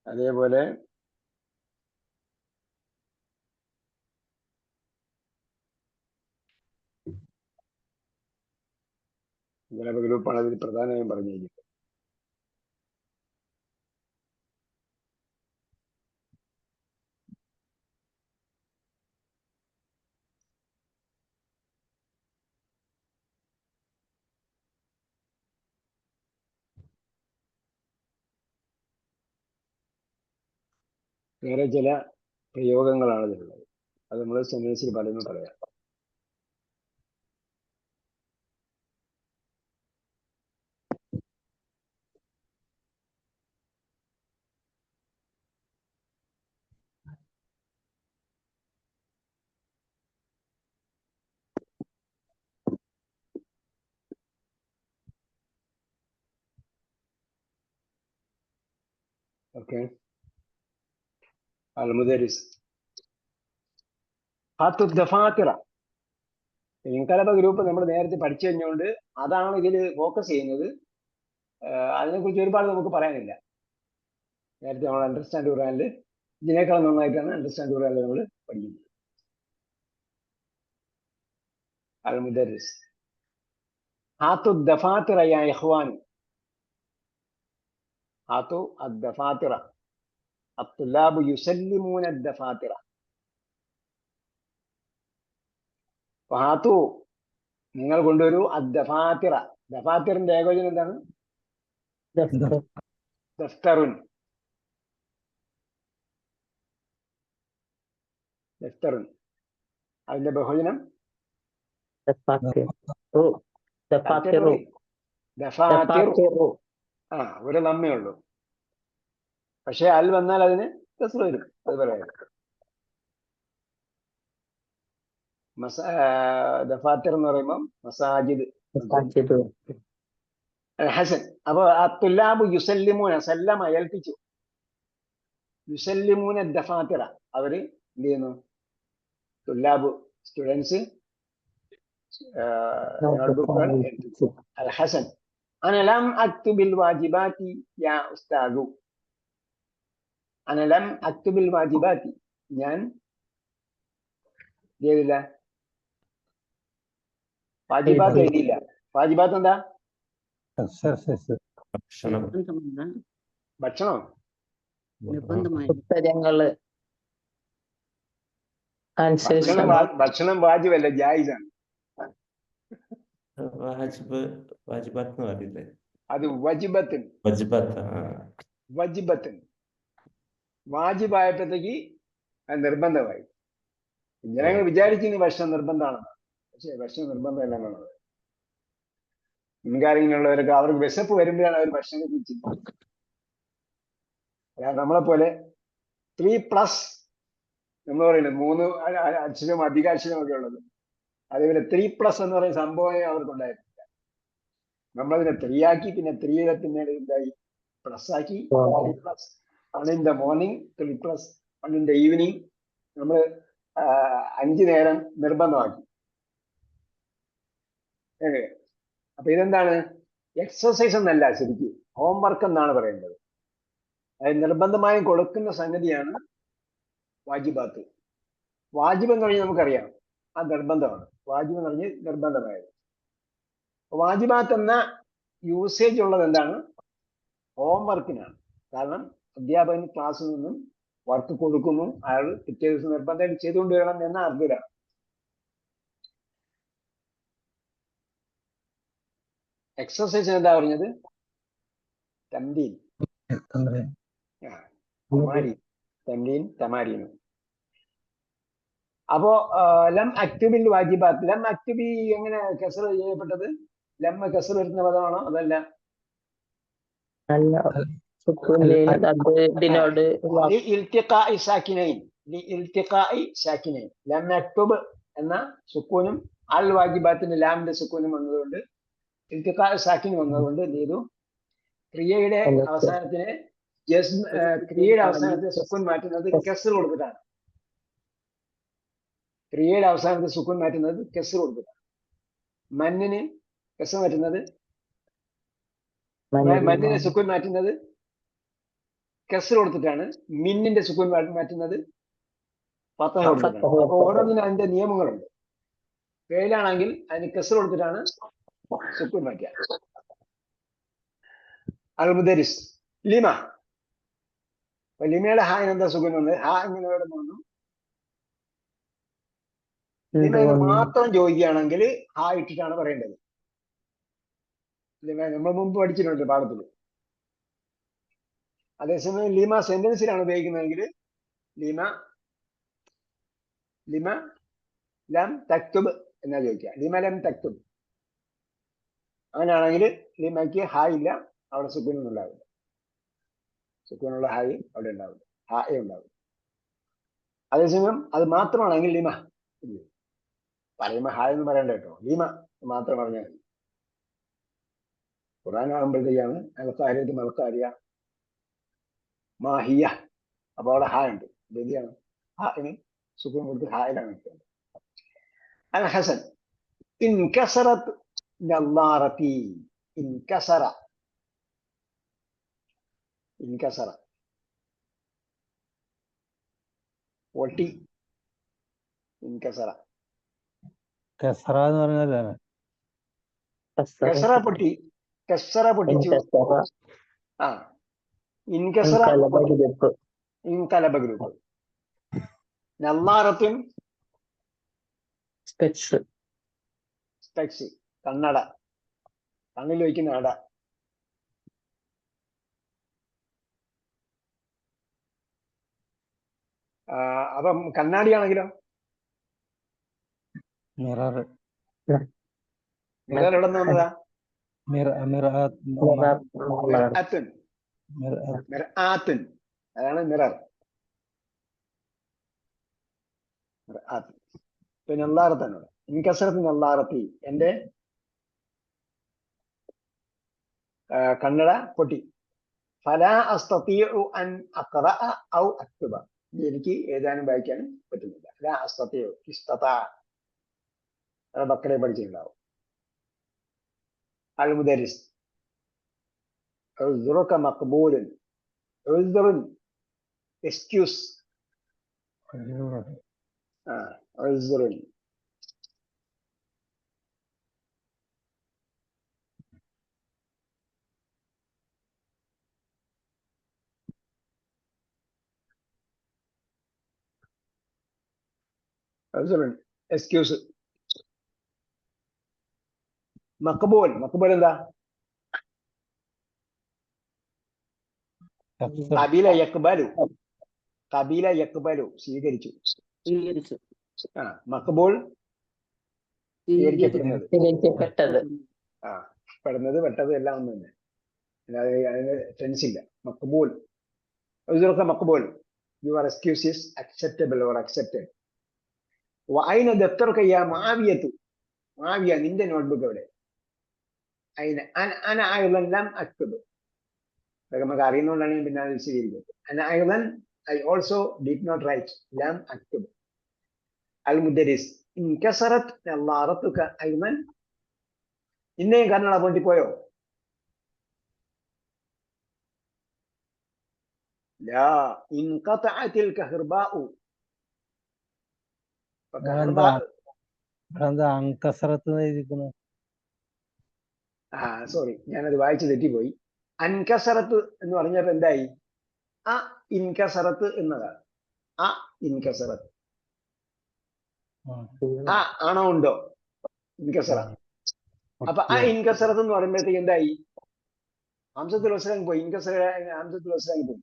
അതേപോലെ മുക്കലബ ഗ്രൂപ്പാണ് അതിൽ പ്രധാനമായും പറഞ്ഞിരിക്കുന്നത്. വേറെ ചില പ്രയോഗങ്ങളാണ് ഇതിലുള്ളത്. അത് നമ്മൾ സെന്റൻസിൽ പറയുന്നത് പറയാം. ഓക്കെ, المدرس هاتوا الدفاتر. ഇൻകലബ ഗ്രൂപ്പ് നമ്മൾ നേരത്തെ പഠിച്ചു കഴിഞ്ഞുകൊണ്ട് അതാണ് ഇതിൽ ഫോക്കസ് ചെയ്യുന്നത്. അതിനെക്കുറിച്ച് ഒരുപാട് നമുക്ക് പറയാനില്ല. നേരത്തെ നമ്മൾ അണ്ടർസ്റ്റാൻഡ് ഖുർആനിൽ ഇതിനേക്കാൾ നന്നായിട്ടാണ് അണ്ടർസ്റ്റാൻഡ് ഖുർആനിൽ നമ്മൾ പഠിക്കുന്നത്. المدرس هاتوا الدفاتر يا إخوان. هاتوا الدفاتر. الطلاب يسلمون الدفاتر. ഹാത്തു നിങ്ങൾ കൊണ്ടുവരൂ അദ്ദഫാത്തിറ. ദഫാത്തിറിന്റെ ഏകവചനം എന്താണ്? ദഫ്തറുൻ. ദഫ്തറുൻ. അതിന്റെ ബഹുവചനം ദഫാത്തിറു. ഒരു നമ്മേ ഉള്ളൂ. പക്ഷെ അൽ വന്നാൽ അതിന് കസ്റ വരും. അത് പറയാം. ദഫാത്തിർ എന്ന് പറയുമ്പോൾ മസാജിദ്. ഹസൻ. അപ്പൊ അത്തുല്ലാബു യുസല്ലിമൂന, സല്ലമ ഏൽപ്പിച്ചു. യുസല്ലിമൂന ദഫാത്തിറ, അവര് എന്ത് ചെയ്യുന്നു? തുല്ലാബു സ്റ്റുഡൻസ് നോട്ട്ബുക്കുകൾ ഏൽപ്പിച്ചു. അൽ ഹസൻ അന ലം അക്തുബിൽ വാജിബാതി യാ ഉസ്താദു. അന ലം അക്തുബിൽ വാജിബാതി, ഞാൻ ചെയ്തില്ല, വാജിബാത്ത് എഴുതിയില്ല. വാജിബാത്ത് എന്താ? ഭക്ഷണം. ഭക്ഷണം വാജിബല്ല, ജായിസാണ്. അത് വജിബത്തിൻ. വജിബത്തിൻ വാജിബായപ്പോഴത്തേക്ക് അത് നിർബന്ധമായി. ജനങ്ങൾ വിചാരിച്ചിന് ഭക്ഷണം നിർബന്ധമാണെന്ന്. പക്ഷെ ഭക്ഷണം നിർബന്ധമല്ലെന്നാണ്. മുൻകാര്യങ്ങളുള്ളവരൊക്കെ അവർക്ക് വിശപ്പ് വരുമ്പോഴാണ് അവർ ഭക്ഷണം കുറിച്ചിരുന്നത്. അല്ലാതെ നമ്മളെ പോലെ 3+ നമ്മൾ പറയുന്നത് 3 അക്ഷരം അധിക അക്ഷരമൊക്കെ ഉള്ളത്. അതേപോലെ 3+ എന്ന് പറയുന്ന സംഭവമേ അവർക്കുണ്ടായിരുന്നില്ല. നമ്മളതിനെ 3 ആക്കി, പിന്നെ 3 പിന്നീട് എന്തായി പ്ലസ് ആക്കി. 1 in the morning, 3+, 1 in the evening. നമ്മൾ 5 നേരം നിർബന്ധമാക്കി. അപ്പൊ ഇതെന്താണ്? എക്സസൈസ് എന്നല്ല, ശരിക്കും ഹോംവർക്ക് എന്നാണ് പറയുന്നത്. അത് നിർബന്ധമായും കൊടുക്കുന്ന സംഗതിയാണ് വാജിബാത്ത്. വാജിബ് എന്ന് പറഞ്ഞാൽ നമുക്കറിയാം അത് നിർബന്ധമാണ്. വാജിബ് എന്ന് പറഞ്ഞാൽ നിർബന്ധമായത്. വാജിബാത്ത് എന്ന യൂസേജ് ഉള്ളത് എന്താണ്? ഹോംവർക്കിനാണ്. കാരണം അധ്യാപകൻ ക്ലാസ്സിൽ നിന്നും വർക്ക് കൊടുക്കുന്നു, അയാൾ പിറ്റേ ദിവസം നിർബന്ധമായിട്ട് ചെയ്തുകൊണ്ട് വരണം എന്ന അർത്ഥത്തിലാണ്. എക്സസൈസ് എന്താ പറഞ്ഞത്? തംരീൻ. തമാരീൻ. അപ്പോ ലം അക്തുബിൽ വാജിബാത്ത്. ലം അക്തുബി എങ്ങനെ കസ്റ ചെയ്യപ്പെട്ടത്? ലം കസ്റ വരുന്ന പദമാണോ? അതല്ല, സുക്കൂനിന് അത് ഇതിനോട് ഇൽത്തിഖാഇ സാക്കിനൈൻ ഇൽത്തിഖാഇ സാക്കിനൈൻ ലം നക്തുബ് എന്ന സുക്കൂനും അൽ വാജിബാത്തിന്റെ ലാമിന്റെ സുക്കൂനും വന്നതുകൊണ്ട് ഇൽത്തിഖാഇ സാക്കിൻ വന്നതുകൊണ്ട് എന്ത് ചെയ്തു ക്രിയയുടെ അവസാനത്തിന് ക്രിയയുടെ അവസാനത്തിന് സുക്കൂൻ മാറ്റുന്നത് കെസ്ർ കൊടുത്തിട്ടാണ്. ക്രിയയുടെ അവസാനത്തിൽ സുക്കൂൻ മാറ്റുന്നത് കെസ്ർ കൊടുത്തിട്ടാണ്. മന്നിന് കെസ്ർ മാറ്റുന്നത് മന്നിന് സുക്കൂൻ മാറ്റുന്നത് കെസ്ർ കൊടുത്തിട്ടാണ്. മിന്നിന്റെ സുക്കൂൻ മാറ്റുന്നത് ഫത്ഹ കൊടുത്തിട്ടാണ്. അപ്പൊ ഓരോന്നിനും അതിന്റെ നിയമങ്ങളുണ്ട്. ഫെയിലാണെങ്കിൽ അതിന് കെസ്ർ കൊടുത്തിട്ടാണ് സുക്കൂൻ മാറ്റുക. അൽ മുദരിസ് ലിമ, ലിമയുടെ ഹാ എന്താ സുക്കൂൻ വന്നത്? ഹാ ഇങ്ങനെ ഇവിടെ വന്നു. ലിമ മാത്രം ചോദിക്കുകയാണെങ്കിൽ ഹാ ഇട്ടിട്ടാണ് പറയേണ്ടത്. നമ്മൾ മുമ്പ് പഠിച്ചിട്ടുണ്ട് പാഠത്തിൽ. അതേസമയം ലിമ സെന്റൻസിലാണ് ഉപയോഗിക്കുന്നതെങ്കിൽ ലിമ ലം തക്തുബ് എന്നാ ചോദിക്കുക. ലിമ ലം തക്തുബ് അങ്ങനെയാണെങ്കിൽ ലിമയ്ക്ക് ഹായ് ഇല്ല, അവിടെ സുക്കൂനൊന്നും ഉണ്ടാവില്ല. സുക്കൂനുള്ള ഹായ് അവിടെ ഉണ്ടാവില്ല, ഹായ് ഉണ്ടാവില്ല. അതേസമയം അത് മാത്രമാണെങ്കിൽ ലിമ പറയുമ്പോ ഹായ് എന്ന് പറയണ്ട കേട്ടോ, ലിമ മാത്രം പറഞ്ഞാൽ മതി. ഖുർആൻ ആകുമ്പോഴത്തേക്കാണ് അൽക്കാരിയത് മൽക്കാരിയ മാഹിയ, അപ്പൊ അവിടെ ഹാ ഉണ്ട്. ശരിയാണ്, ഹാന് സുക്കൂൻ കൊടുത്ത് ഹായിലാണ് നിൽക്കുന്നത്. അൽ ഹസൻ ഇൻകസറത്ത് നല്ലാറത്തി, ഇൻകസറ പൊട്ടി, ഇൻകസറ കെസറ എന്ന് പറഞ്ഞാലാണ് കസറ പൊട്ടി, കസറ പൊട്ടിച്ചു. ആ ഇൻകസറ ഇൻകലബ ഗ്രൂപ്പ്. നല്ലാറത്തുൻ സ്പെക്സ്, കണ്ണട, കണ്ണിൽ വയ്ക്കുന്ന അട. അപ്പം കണ്ണാടിയാണെങ്കിലോ മിറർ, മിറർ എവിടെ നിന്ന് വന്നതാ? മിർആത്തുൻ, അതാണ് മിറർ. പിന്നെ നല്ലാറത്താനോട് ഇൻകസറത്ത് നല്ലാറത്തി, എന്റെ കണ്ണട പൊട്ടി. ഫലാ അസ്തതിഉ അൻ അഖറഅ ഔ അക്തുബ, എനിക്ക് എഴുതാനും വായിക്കാനും പറ്റുന്നില്ല. ലാ അസ്തതിഉ ഇസ്തതാ, ബക്കറെ പഠിച്ചിട്ടുണ്ടാവും. അൽ മുദരിസ് ഉസ്റുക മഖ്ബൂലൻ, ഉസ്റുൻ എക്സ്ക്യൂസ്, ഉസ്റുൻ. എക്സ്ക്യൂസ്. മഖ്ബൂൽ, മഖ്ബൂൽ എന്താ? ഖബീല യഖ്ബലു, ഖബീല യഖ്ബലു സ്വീകരിച്ചു. മഖ്ബൂൽ സ്വീകരിക്കപ്പെടുന്നത്. പെടുന്നത് പെട്ടത് എല്ലാം ഒന്നും തന്നെ, അല്ലാതെ അതിന് ടെൻസ് ഇല്ല. Maqbool, Maqbool, your excuse is acceptable or accepted. വഅൈന ദഫ്തറുക യാ മുആവിയത്തു, മുആവിയ നിന്റെ നോട്ട്ബുക്ക് എവിടെ? അൈന അന അയ്ളൻ ലം അക്തുബ്, അതൊക്കെ നമുക്ക് അറിയുന്നതുകൊണ്ടാണ് ഞാൻ പിന്നെ അത് വിശദീകരിക്കുന്നത്. അന അയ്ളൻ I also did not write ലം അക്തുബ്. അൽ മുദരിസ് ഇൻകസറത് നല്ലാറത്തുക അയ്ളൻ, നിന്നെയും കണ്ണട പൊട്ടിപ്പോയോ? ലാ ഇൻഖതഅത്തിൽ കഹ്ർബാഉ, അങ്കസറത്ത് എഴുതിക്കുന്നു. സോറി, ഞാനത് വായിച്ചു തെറ്റിപ്പോയി. അൻകസറത്ത് എന്ന് പറഞ്ഞപ്പോ എന്തായി? ആ ഇൻകസറത്ത് എന്നതാണ്. ആ ഇൻകസറത്ത്, ആ ആണോ ഉണ്ടോ ഇൻകസറ. അപ്പൊ ആ ഇൻകസറത്ത് എന്ന് പറയുമ്പോഴത്തേക്ക് എന്തായി? ഹംസത്തുൽ വസ്ലൻ പോയി, ഇൻകസറ ഹംസത്തുൽ വസ്ലൻ പോയി.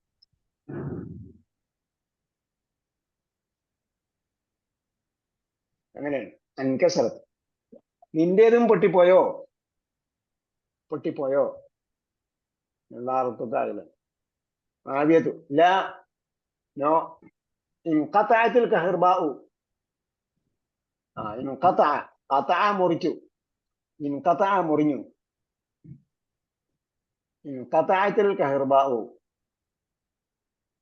അങ്ങനെയാണ് അൻകസറത്ത്. നിന്റേതും പൊട്ടിപ്പോയോ? പൊട്ടിപ്പോയോ? നല്ലാറത്തുക അയ്ളൻ, ആദ്യത്തു ലാ നോ. ഇൻഖതഅത്തിൽ കഹർബാഉ. ഇൻഖതഅ ഖതഅ മുറിച്ചു. ഇൻഖതഅ മുറിഞ്ഞു. ഇൻഖതഅത്തിൽ കഹർബാഉ.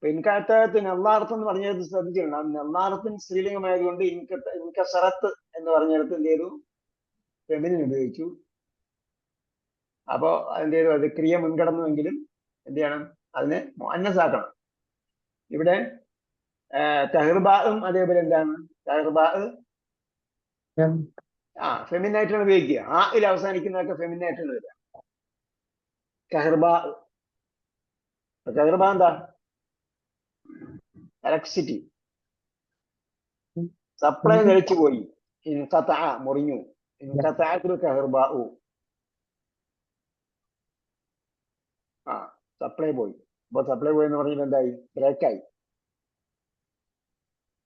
ഇൻഖതഅത്തിന് അള്ളാഹത്ത് എന്ന് പറഞ്ഞത് ശ്രദ്ധിച്ചിട്ടുണ്ട്. അള്ളാഹത്തിന് സ്ത്രീലിംഗമായതുകൊണ്ട് ഇൻകസറത്ത് എന്ന് പറഞ്ഞിടത്ത് എന്ത് ചെയ്തു? ഫെമിനിൻ ഉപയോഗിച്ചു. അപ്പോ എന്ത് ചെയ്തു? അത് ക്രിയ മുൻകടന്നുവെങ്കിലും എന്ത് ചെയ്യണം? അതിനെ മുഅന്നസാക്കണം. ഇവിടെ തഹ്ർബാഉം അതേപോലെ എന്താണ്? തഹ്ർബാഉ ഫെമിനിൻ ആയിട്ടാണ് ഉപയോഗിക്കുക. ആയിൽ അവസാനിക്കുന്നതൊക്കെ ഫെമിനിൻ ആയിട്ടാണ് വരിക. കഹർബാഉ. കഹർബാ എന്താ? ഇലക്ട്രിസിറ്റി. സപ്ലൈ നിലച്ചു പോയി. ഇൻഖതഅ മുറിഞ്ഞു. ഇൻഖതഅത്തിൽ കഹർബാഉ. സപ്ലൈ പോയി. അപ്പൊ സപ്ലൈ പോയി എന്ന് പറഞ്ഞാൽ എന്തായി? ബ്രേക്കായി.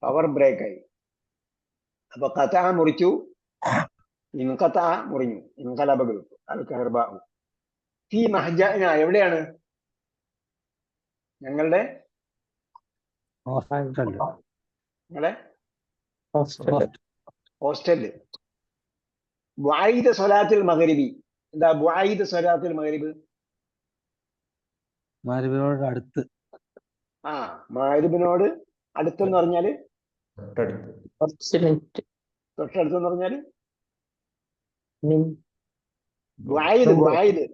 പവർ ബ്രേക്കായി. അപ്പൊ ഖതഅ മുറിച്ചു. ഇൻഖതഅ മുറിഞ്ഞു. ഇൻഖലബ ഗ്രൂപ്പ് അൽ കഹർബാഉ. ഫീ മഹ്ജഅന എവിടെയാണ്? ഞങ്ങളുടെ ഹോസ്റ്റലില്. ബുഐദ സ്വലാത്തിൽ മഗ്രിബി. എന്താ ബുഐദ സ്വലാത്തിൽ മഗ്രിബ്? മഗ്രിബിനോട് അടുത്ത്. മഗ്രിബിനോട് അടുത്തെന്ന് പറഞ്ഞാല് തൊട്ടടുത്ത്. തൊട്ടടുത്തെന്ന് പറഞ്ഞാല് ബുഐദ്. ബുഐദ്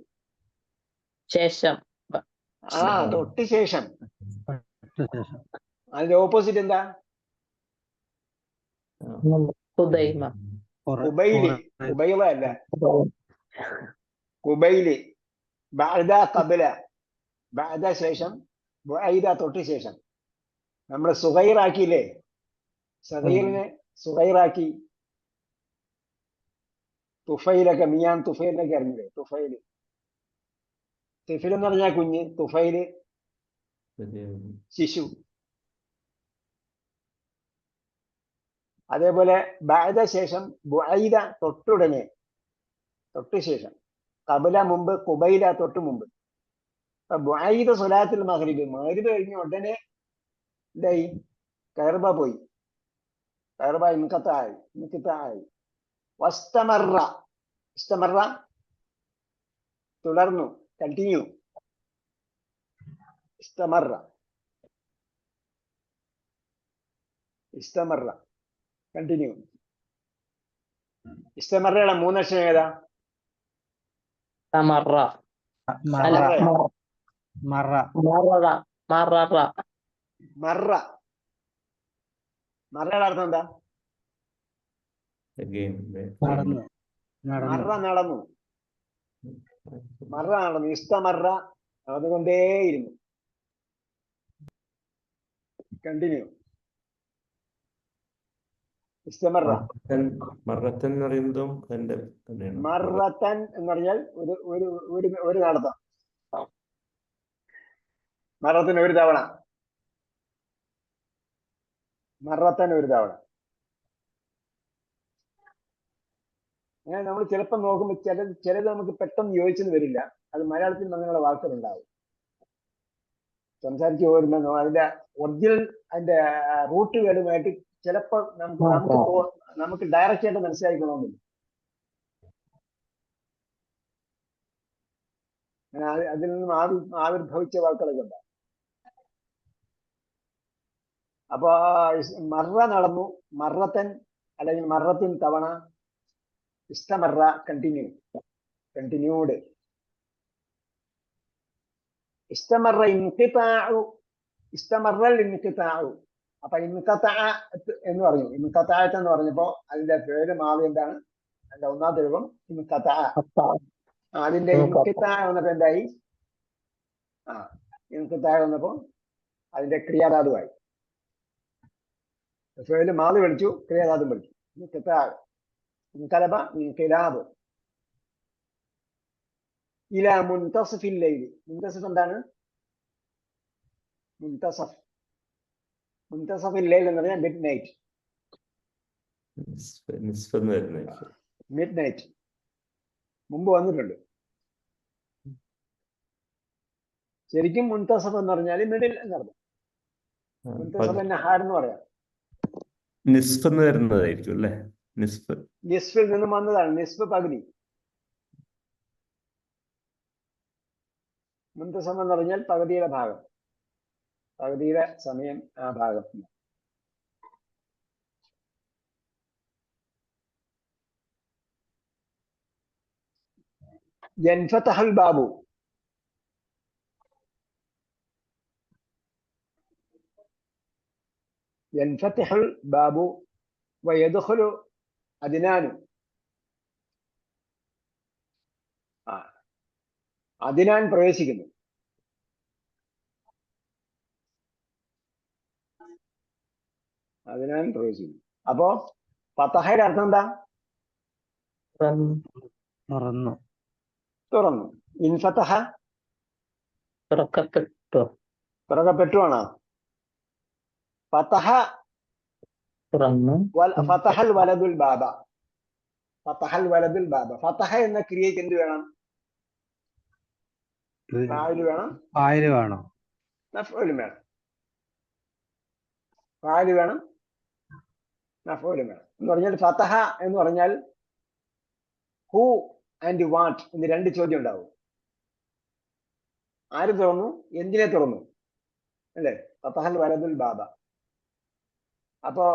ശേഷം. തൊട്ട് ശേഷം. അതിന്റെ ഓപ്പോസിറ്റ് എന്താ? ഹുദൈമ. ഖുബൈല്. ഖുബൈല അല്ല, ഖുബൈല്. ബഅദ ഖബല. ബഅദ ശേഷം, ബുഐദ തൊട്ട് ശേഷം. നമ്മൾ സുഗൈറാക്കിയില്ലേ? സഗീറിനെ സുഗൈറാക്കി. തുഫൈലൊക്കെ മിയാൻ തുഫൈലിനൊക്കെ അറിഞ്ഞില്ലേ? തുഫൈല്. തിഫിൽ എന്ന് പറഞ്ഞാൽ കുഞ്ഞ്, തുഫൈല് ശിശു. അതേപോലെ ബഅദ ശേഷം, ബുഐദ തൊട്ടുടനെ, തൊട്ട് ശേഷം. ഖബല മുമ്പ്, ഖുബൈല തൊട്ട് മുമ്പ്. ബുഐദ സ്വലാത്തിൽ മഗ്രിബ്. മഗ്രിബ് കഴിഞ്ഞ ഉടനെ എന്തായി? കഹർബ പോയി. കഹർബ ഇൻഖതഅയി. വസ്തമറ. ഇസ്തമറ തുടർന്നു, കണ്ടിന്യൂ. ഇസ്തമറ കണ്ടിന്യൂ. ഇസ്തമറയുടെ മൂന്നക്ഷരം ഏതാ? തമറ. മറയുടെ അർത്ഥം എന്താ? നടന്നു. ഇസ്തമറ നടന്നുകൊണ്ടേയിരുന്നു. കണ്ടിന്യൂ. ഇസ്തമറ. മറത്തൻ എന്ന് പറയുന്നതും മറത്തൻ എന്ന് പറഞ്ഞാൽ ഒരു നടത്തം. മറത്തിന് ഒരു തവണ. മറത്തൻ ഒരു തവണ. അങ്ങനെ നമ്മൾ ചിലപ്പോൾ നോക്കുമ്പോൾ ചിലത് നമുക്ക് പെട്ടെന്ന് യോജിച്ചെന്ന് വരില്ല. അത് മലയാളത്തിൽ അങ്ങനെയുള്ള വാക്കുകളുണ്ടാവും. സംസാരിച്ച് പോരുമ്പോൾ അതിന്റെ ഒറിജിനൽ, അതിന്റെ റൂട്ട് വേർഡുമായിട്ട് ചിലപ്പോൾ നമുക്ക് ഡയറക്റ്റ് ആയിട്ട് മനസ്സിലാക്കണമെന്നില്ല. അതിൽ നിന്നും ആവിർഭവിച്ച വാക്കുകളൊക്കെ ഉണ്ടാവും. അപ്പൊ മറ നടന്നു, മറത്തൻ അല്ലെങ്കിൽ മറത്തിൻ തവണ, ഇസ്തമറ കണ്ടിന്യൂഡ്. ഇസ്തമറ ഇൻഖിതാഉ. ഇസ്തമറൽ ഇൻഖിതാഉ. അപ്പൊ ഇൻഖതഅ എന്ന് പറഞ്ഞു. ഇൻഖതഅത്ത് എന്ന് പറഞ്ഞപ്പോ അതിന്റെ പേര് മാവി എന്താണ്? അതിന്റെ ഒന്നാമത്തെ രൂപം ഇൻഖതഅ. അതിന്റെ ഇൻഖിതാഅ വന്നപ്പോ എന്തായി? ഇൻഖിതാഅ വന്നപ്പോ അതിന്റെ ക്രിയാധാതുവായി. പേര് മാവി പഠിച്ചു, ക്രിയാധാതും പഠിച്ചു. ഇൻഖിതാഅ, ഇൻഖലബ, ഇൻഖിലാബ്. ഇലാ മുൻതസിഫിൽ ലൈലി. മുൻതസിഫ് എന്താണ്? മുൻതസഫിൽ ലൈൽ എന്ന് പറഞ്ഞാൽ മിഡ് നൈറ്റ്. മിഡ് നൈറ്റ് മുമ്പ് വന്നിട്ടുണ്ട്. ശരിക്കും മുൻതസഫ് എന്ന് പറഞ്ഞാൽ മിഡിൽ എന്നർത്ഥം. മുൻതസഫ് നഹാർ എന്ന് പറയാം. നിസ്ഫ് എന്ന് വരുന്നതായിരിക്കും അല്ലേ? നിസ്ഫ് നിസ്ഫിൽ നിന്നും വന്നതാണ്. നിസ്ഫ് പകുതി. മുൻതസഫ് എന്ന് പറഞ്ഞാൽ പകുതിയുടെ ഭാഗം, പകുതിയുടെ സമയം ആ ഭാഗം. യൻഫതഹുൽ ബാബു, യൻഫതഹുൽ ബാബു വയദ്ഖുലു അദ്നാനു. അദ്നാൻ പ്രവേശിക്കുന്നു. അദ്നാൻ പ്രവേശിക്കുന്നു. അപ്പോ ഫതഹയുടെ അർത്ഥം എന്താ? തുറന്നു. തുറന്നു. ഇൻഫതഹ തുറക്കപ്പെട്ടു. തുറക്കപ്പെട്ടു ആണോ? ഫതഹ തുറന്നു. ഫതഹൽ വലദുൽ ബാബ. ഫതഹൽ വലദുൽ ബാബ. ഫതഹ എന്ന ക്രിയക്ക് എന്ത് വേണം? ഫായില് വേണം, ഫായില് വേണം, മഫ്ഊലും വേണം. ഫായില് വേണം, മഫ്ഊലും വേണം. എന്ന് പറഞ്ഞാൽ ഫതഹ എന്ന് പറഞ്ഞാൽ ഹു ആൻഡ് വാട്ട് എന്ന് രണ്ട് ചോദ്യം ഉണ്ടാവും. ആര് തുറന്നു, എന്തിനെ തുറന്നു, അല്ലേ? ഫതഹൽ വലദുൽ ബാബ. അപ്പോ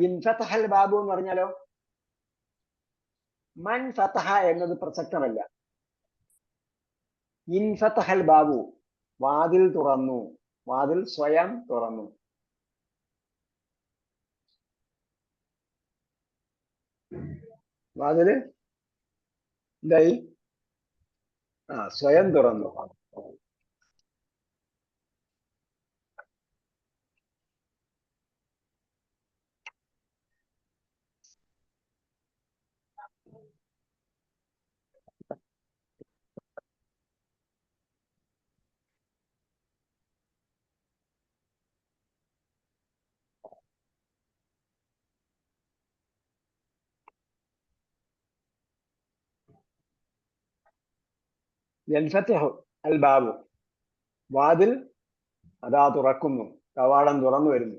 ഇൻഫതഹൽ ബാബു എന്ന് പറഞ്ഞാലോ മൻ ഫതഹ എന്നത് പ്രസക്തമല്ല. ഇൻഫതഹൽ ബാബു, വാതിൽ തുറന്നു, വാതിൽ സ്വയം തുറന്നു. വാതില് എന്തായി? സ്വയം തുറന്നു. യൻഫതഹു അൽ ബാബു, വാതിൽ അതാ തുറക്കുന്നു, കവാടം തുറന്നു വരുന്നു.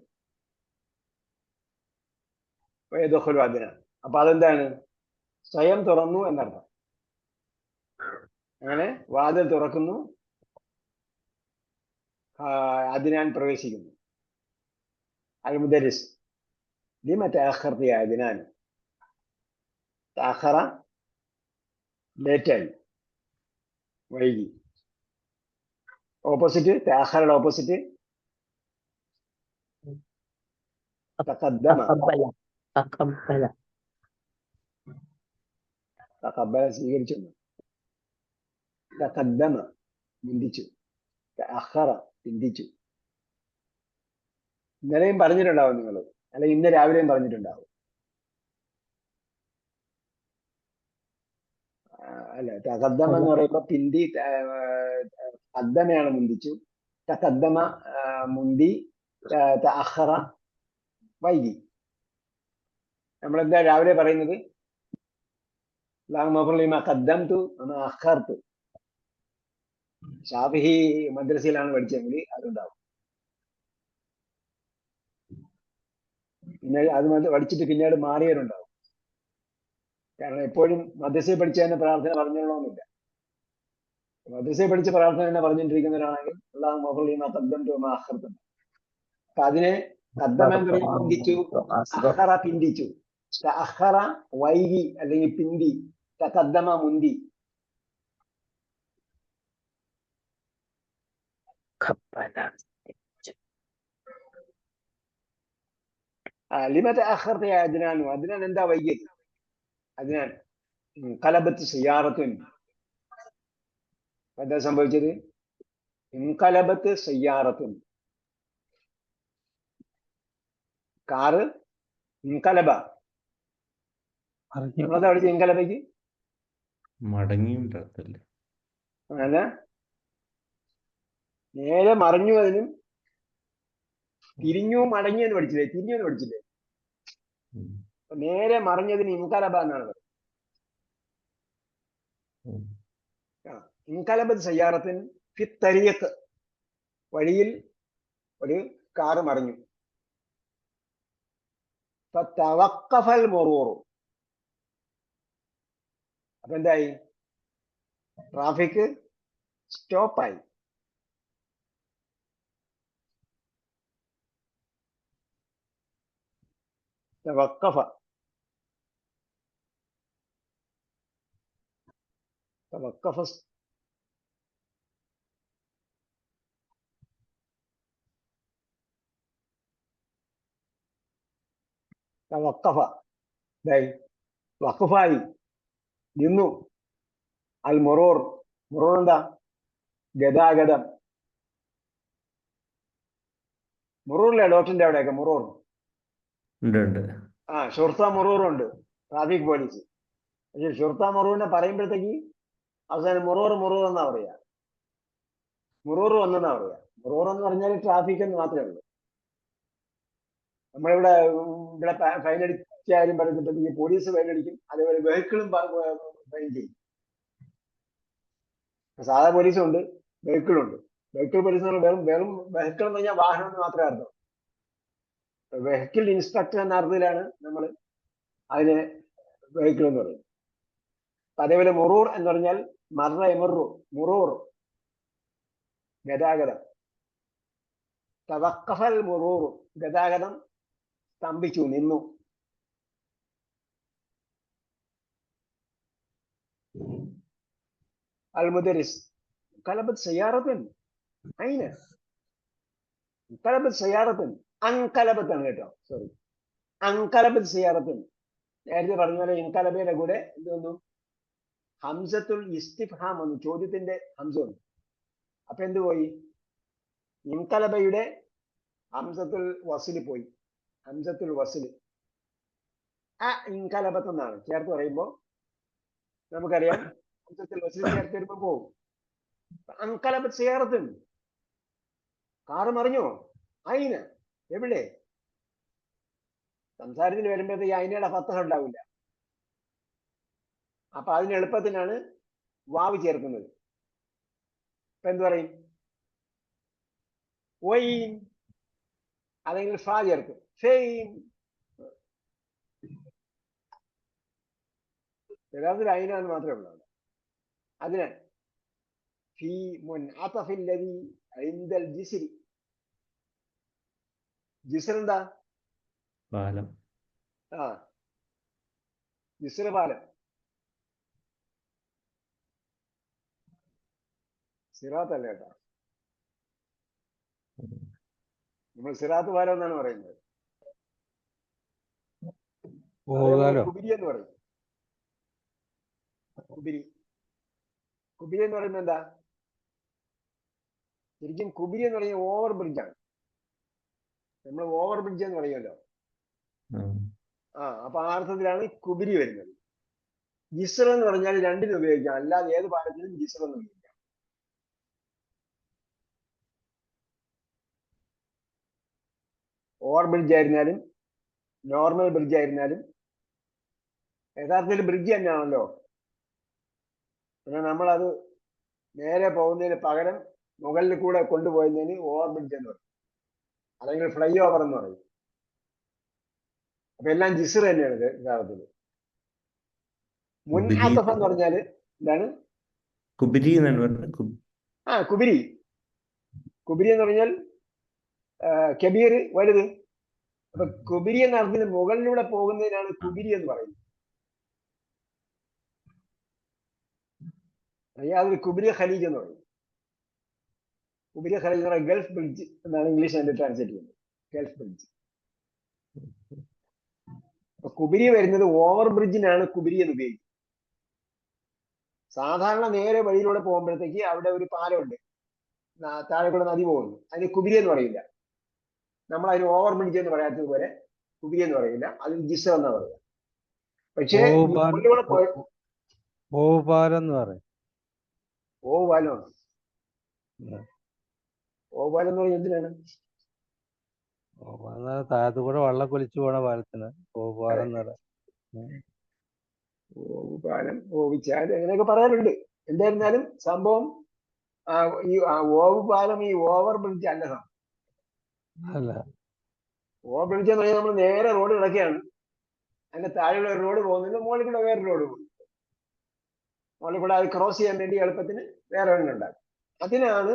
വയദ്ഖുലു അദ്നാൻ, അപ്പൊ അതെന്താണ്? സ്വയം തുറന്നു എന്നർത്ഥം. അങ്ങനെ വാതിൽ തുറക്കുന്നു, അദ്നാൻ പ്രവേശിക്കുന്നു. അൽ മുദരിസ് ലിമ തഅഖർത യാ അദ്നാൻ. തഅഖറ ലേറ്റായി, വൈകി. Opposite, തഅഖറയുടെ opposite തഖദ്ദമ. തഖബ്ബല. തഖബ്ബല സ്വീകരിച്ചു. തഖദ്ദമ മുന്തിച്ചു. തഅഖറ പിന്തിച്ചു. ഇന്നലെയും പറഞ്ഞിട്ടുണ്ടാവും നിങ്ങൾ, അല്ലെങ്കിൽ ഇന്ന് രാവിലെയും പറഞ്ഞിട്ടുണ്ടാവും. അല്ലെ, തഖദ്ദമ എന്ന് പറയുമ്പോ പിന്തി, ഖദ്ദമയാണ് മുന്തിച്ചു. തഖദ്ദമ മുന്തി, തഅഖറ വൈകി. നമ്മളെന്താ രാവിലെ പറയുന്നത്? ഷാഫിഹി മദ്രസയിലാണ് പഠിച്ചെങ്കിൽ അതുണ്ടാവും. പിന്നെ അത് പഠിച്ചിട്ട് പിന്നീട് മാറിയവരുണ്ടാവും. കാരണം എപ്പോഴും മദ്രസയിൽ പഠിച്ച തന്നെ പ്രാർത്ഥന പറഞ്ഞോളണമെന്നില്ല. മദ്രസയിൽ പഠിച്ച പ്രാർത്ഥന തന്നെ പറഞ്ഞുകൊണ്ടിരിക്കുന്നവരാണെങ്കിൽ അപ്പൊ അതിനെ പിന്തിച്ചു, അഖറ പിന്തിച്ചു, തഅഖറ വൈകി അല്ലെങ്കിൽ പിന്തി, തഖദ്ദമ മുന്തി. ലിമ തഅഖർത യാ അദ്നാൻ. അദ്നാൻ എന്താ വൈകിയത്? അദ്നാൻ ഇൻഖലബത്ത് സയ്യാറത്തുൻ. എന്താ സംഭവിച്ചത്? ഇൻഖലബത്ത് സയ്യാറത്തുൻ, കാറ് ഇൻഖലബ. നമ്മളെന്താ പഠിച്ചത്? ഇൻഖലബയ്ക്ക് മടങ്ങിയിട്ടല്ലേ? അങ്ങനെ നേരെ മറിഞ്ഞു, അതിനും തിരിഞ്ഞു മടങ്ങി എന്ന് പഠിച്ചില്ലേ? തിരിഞ്ഞു എന്ന് പഠിച്ചില്ലേ? നേരെ മറിഞ്ഞതിന് ഇൻഖലബ എന്നാണ് പറയുന്നത്. ഇൻഖലബത്ത് സയ്യാറത്തിൻ ഫി തരീഖ് വഴിയിൽ ഒരു കാറ് മറിഞ്ഞു. ഫതവഖഫൽ മുറൂർ. അപ്പൊ എന്തായി? ട്രാഫിക് സ്റ്റോപ്പായി. توقف توقف توقف വഖഫായി, നിന്നു. അൽ മുറൂർ. മുറൂർ എന്താ? ഗതാഗതം. മുറൂറിലെ ഡോക്ടറിന്റെ അവിടെയൊക്കെ മുറൂർ. ഉണ്ട്. ഷുർത്ത മുറൂറുണ്ട്, ട്രാഫിക് പോലീസ്. പക്ഷെ ഷുർത്ത മുറൂറിനെ പറയുമ്പോഴത്തേക്ക് അവസാനം മുറൂർ എന്നാ പറയാ. മുറൂർ വന്നെന്നാ പറയാ. മുറൂർ എന്ന് പറഞ്ഞാൽ ട്രാഫിക് എന്ന് മാത്രമേ ഉള്ളൂ. നമ്മളിവിടെ ഫൈൻ അടിച്ചാലും പറഞ്ഞിട്ടുണ്ടെങ്കിൽ പോലീസ് ഫൈൻ അടിക്കും, അതേപോലെ വെഹിക്കിളും ഫൈൻ ചെയ്യും. സാധാ പോലീസും ഉണ്ട്, വെഹിക്കിളും ഉണ്ട്. വെഹിക്കിൾ പോലീസ് വെറും വെഹിക്കിൾ എന്ന് പറഞ്ഞാൽ വാഹനം എന്ന് മാത്രമേ അർത്ഥം. വെഹിക്കിൾ ഇൻസ്പെക്ടർ എന്ന അർത്ഥത്തിലാണ് നമ്മൾ അതിനെ വെഹിക്കിൾ എന്ന് പറയുന്നത്. അതേപോലെ മുറൂർ എന്ന് പറഞ്ഞാൽ മറ എമറു, മുറൂർ ഗതാഗതം. തവക്കഫൽ മുറൂർ, ഗതാഗതം സ്തംഭിച്ചു, നിന്നു. അൽ മുദരിസ് കലബത്ത് സയ്യാറത്തുൻ. അയിന് കലബത്ത് സയ്യാറത്തുൻ. അങ്കലബത്താണ് കേട്ടോ, സോറി, അങ്കലബത്ത് സയ്യാറത്തുൻ. നേരത്തെ പറഞ്ഞ പോലെ ഇൻകലബയുടെ കൂടെ എന്ത് വന്നു? ഹംസത്തുൽ ഇസ്തിഫ്ഹാം വന്നു, ചോദ്യത്തിന്റെ ഹംസ വന്നു. അപ്പൊ എന്ത് പോയി? ഇൻകലബയുടെ ഹംസത്തുൽ വസിൽ പോയി. ഹംസത്തുൽ വസിൽ ഇൻകലബത്ത് എന്നാണ് ചേർത്ത് പറയുമ്പോൾ നമുക്കറിയാം, ഹംസത്തുൽ വസിൽ ചേർത്ത് വരുമ്പോ പോകും. അങ്കലബത്ത് സയ്യാറത്തുൻ, കാറ് മറിഞ്ഞോ? അയിന് എവിടെ? സംസാരത്തിൽ വരുമ്പോഴത്തേക്ക് അയിനയുടെ ഫത്തഹ ഉണ്ടാവില്ല. അപ്പൊ അതിന് എളുപ്പത്തിനാണ് വാവ് ചേർക്കുന്നത്. ഇപ്പൊ എന്ത് പറയും? ഒയിൻ, അല്ലെങ്കിൽ ഫാ ചേർക്കും, ഫെയിൻ. യഥാർത്ഥത്തിൽ അയിനാന്ന് മാത്രമേ ഉള്ളൂ. അതിനാൽ ഫീ മുൻഅതഫിൽ ലദി ഇൻദൽ ജിസ്രി. ജിസ്ർ എന്താ? പാലം. ജിസ്ർ പാലം. സിറാത്ത് അല്ല കേട്ടോ, നമ്മൾ സിറാത്ത് പാലം എന്നാണ് പറയുന്നത്. കുബിരി എന്ന് പറയും. കുബിരി എന്ന് പറയുന്നത് എന്താ? ശരിക്കും കുബിരി എന്ന് പറയുന്നത് ഓവർ ബ്രിഡ്ജാണ്. നമ്മൾ ഓവർ ബ്രിഡ്ജ് എന്ന് പറയുമല്ലോ. അപ്പൊ ആ അർത്ഥത്തിലാണ് കുബിരി വരുന്നത്. ജിസ്ർ എന്ന് പറഞ്ഞാൽ രണ്ടിനും ഉപയോഗിക്കാം, അല്ലാതെ ഏത് പാലത്തിനും ജിസ്ർ എന്ന് ഉപയോഗിക്കാം. ഓവർ ബ്രിഡ്ജ് ആയിരുന്നാലും നോർമൽ ബ്രിഡ്ജ് ആയിരുന്നാലും യഥാർത്ഥത്തിൽ ബ്രിഡ്ജ് തന്നെയാണല്ലോ. പിന്നെ നമ്മളത് നേരെ പോകുന്നതിന് പകരം മുകളിൽ കൂടെ കൊണ്ടുപോയതിന് ഓവർ ബ്രിഡ്ജ് എന്ന് പറയും, അല്ലെങ്കിൽ ഫ്ലൈ ഓവർ എന്ന് പറയും. അപ്പൊ എല്ലാം ജിസ്ർ തന്നെയാണ് യഥാർത്ഥത്തിൽ. മുൻഅതഫ് എന്ന് പറഞ്ഞാല് എന്താണ്? കുബിരി എന്നാണ് പറഞ്ഞത്. കുബിരി. കുബിരി എന്ന് പറഞ്ഞാൽ കബീർ, വലുത്. അപ്പൊ കുബിരി എന്ന അർത്ഥത്തിന് മുകളിലൂടെ പോകുന്നതിനാണ് കുബിരി എന്ന് പറയുന്നത്. അത് കുബിരി ഖലീജ് എന്ന് പറയും. കുബിരി ഖലീജ് എന്ന് പറയുന്നത് ഗൾഫ് ബ്രിഡ്ജ് എന്നാണ് ഇംഗ്ലീഷ് അതിന്റെ ട്രാൻസ്ലേറ്റ് ചെയ്യുന്നത്, ഗൾഫ് ബ്രിഡ്ജ്. അപ്പൊ കുബിരി വരുന്നത് ഓവർ ബ്രിഡ്ജിനാണ് കുബിരി എന്ന് ഉപയോഗിക്കുന്നത്. സാധാരണ നേരെ വഴിയിലൂടെ പോകുമ്പോഴത്തേക്ക് അവിടെ ഒരു പാലമുണ്ട്, താഴെ കൂടെ നദി പോകുന്നു, അതിന് കുബിരി എന്ന് പറയില്ല. നമ്മൾ അതിന് ഓവർ ബ്രിഡ്ജ് എന്ന് പറയാത്തത് പോലെ കുബിരി എന്ന് പറയില്ല, അതിന് ജിസ്ർ എന്നാ പറയുക. പക്ഷേ ഓവുപാലം എന്ന് പറയും. ഓവുപാലമാണ്. ഓവുപാലം എന്ന് പറഞ്ഞാൽ എന്തിനാണ്? താഴത്തു കൂടെ വെള്ളം കൊലിച്ചു പോണ പാലത്തിന് ഓവുപാലം എന്ന് പറയാം. ഓവുപാലം, ഓവിച്ചാൽ അങ്ങനെയൊക്കെ പറയാറുണ്ട്. എന്തായിരുന്നാലും സംഭവം ഓവ് പാലം ഈ ഓവർ ബ്രിഡ്ജ് അല്ല സാർ. അല്ല. ഓവർ ബ്രിഡ്ജ് എന്ന് പറഞ്ഞാൽ നമ്മൾ നേരെ റോഡ് കിടക്കുകയാണ്, അതിന്റെ താഴെയുള്ള ഒരു റോഡ് പോകുന്നില്ല, മുകളിൽ കൂടെ വേറെ റോഡ് പോകും, മുകളിൽ കൂടെ അത് ക്രോസ് ചെയ്യാൻ വേണ്ടി എളുപ്പത്തിന് വേറെ ഒരെണ്ണം ഉണ്ടാകും. അതിനാണ്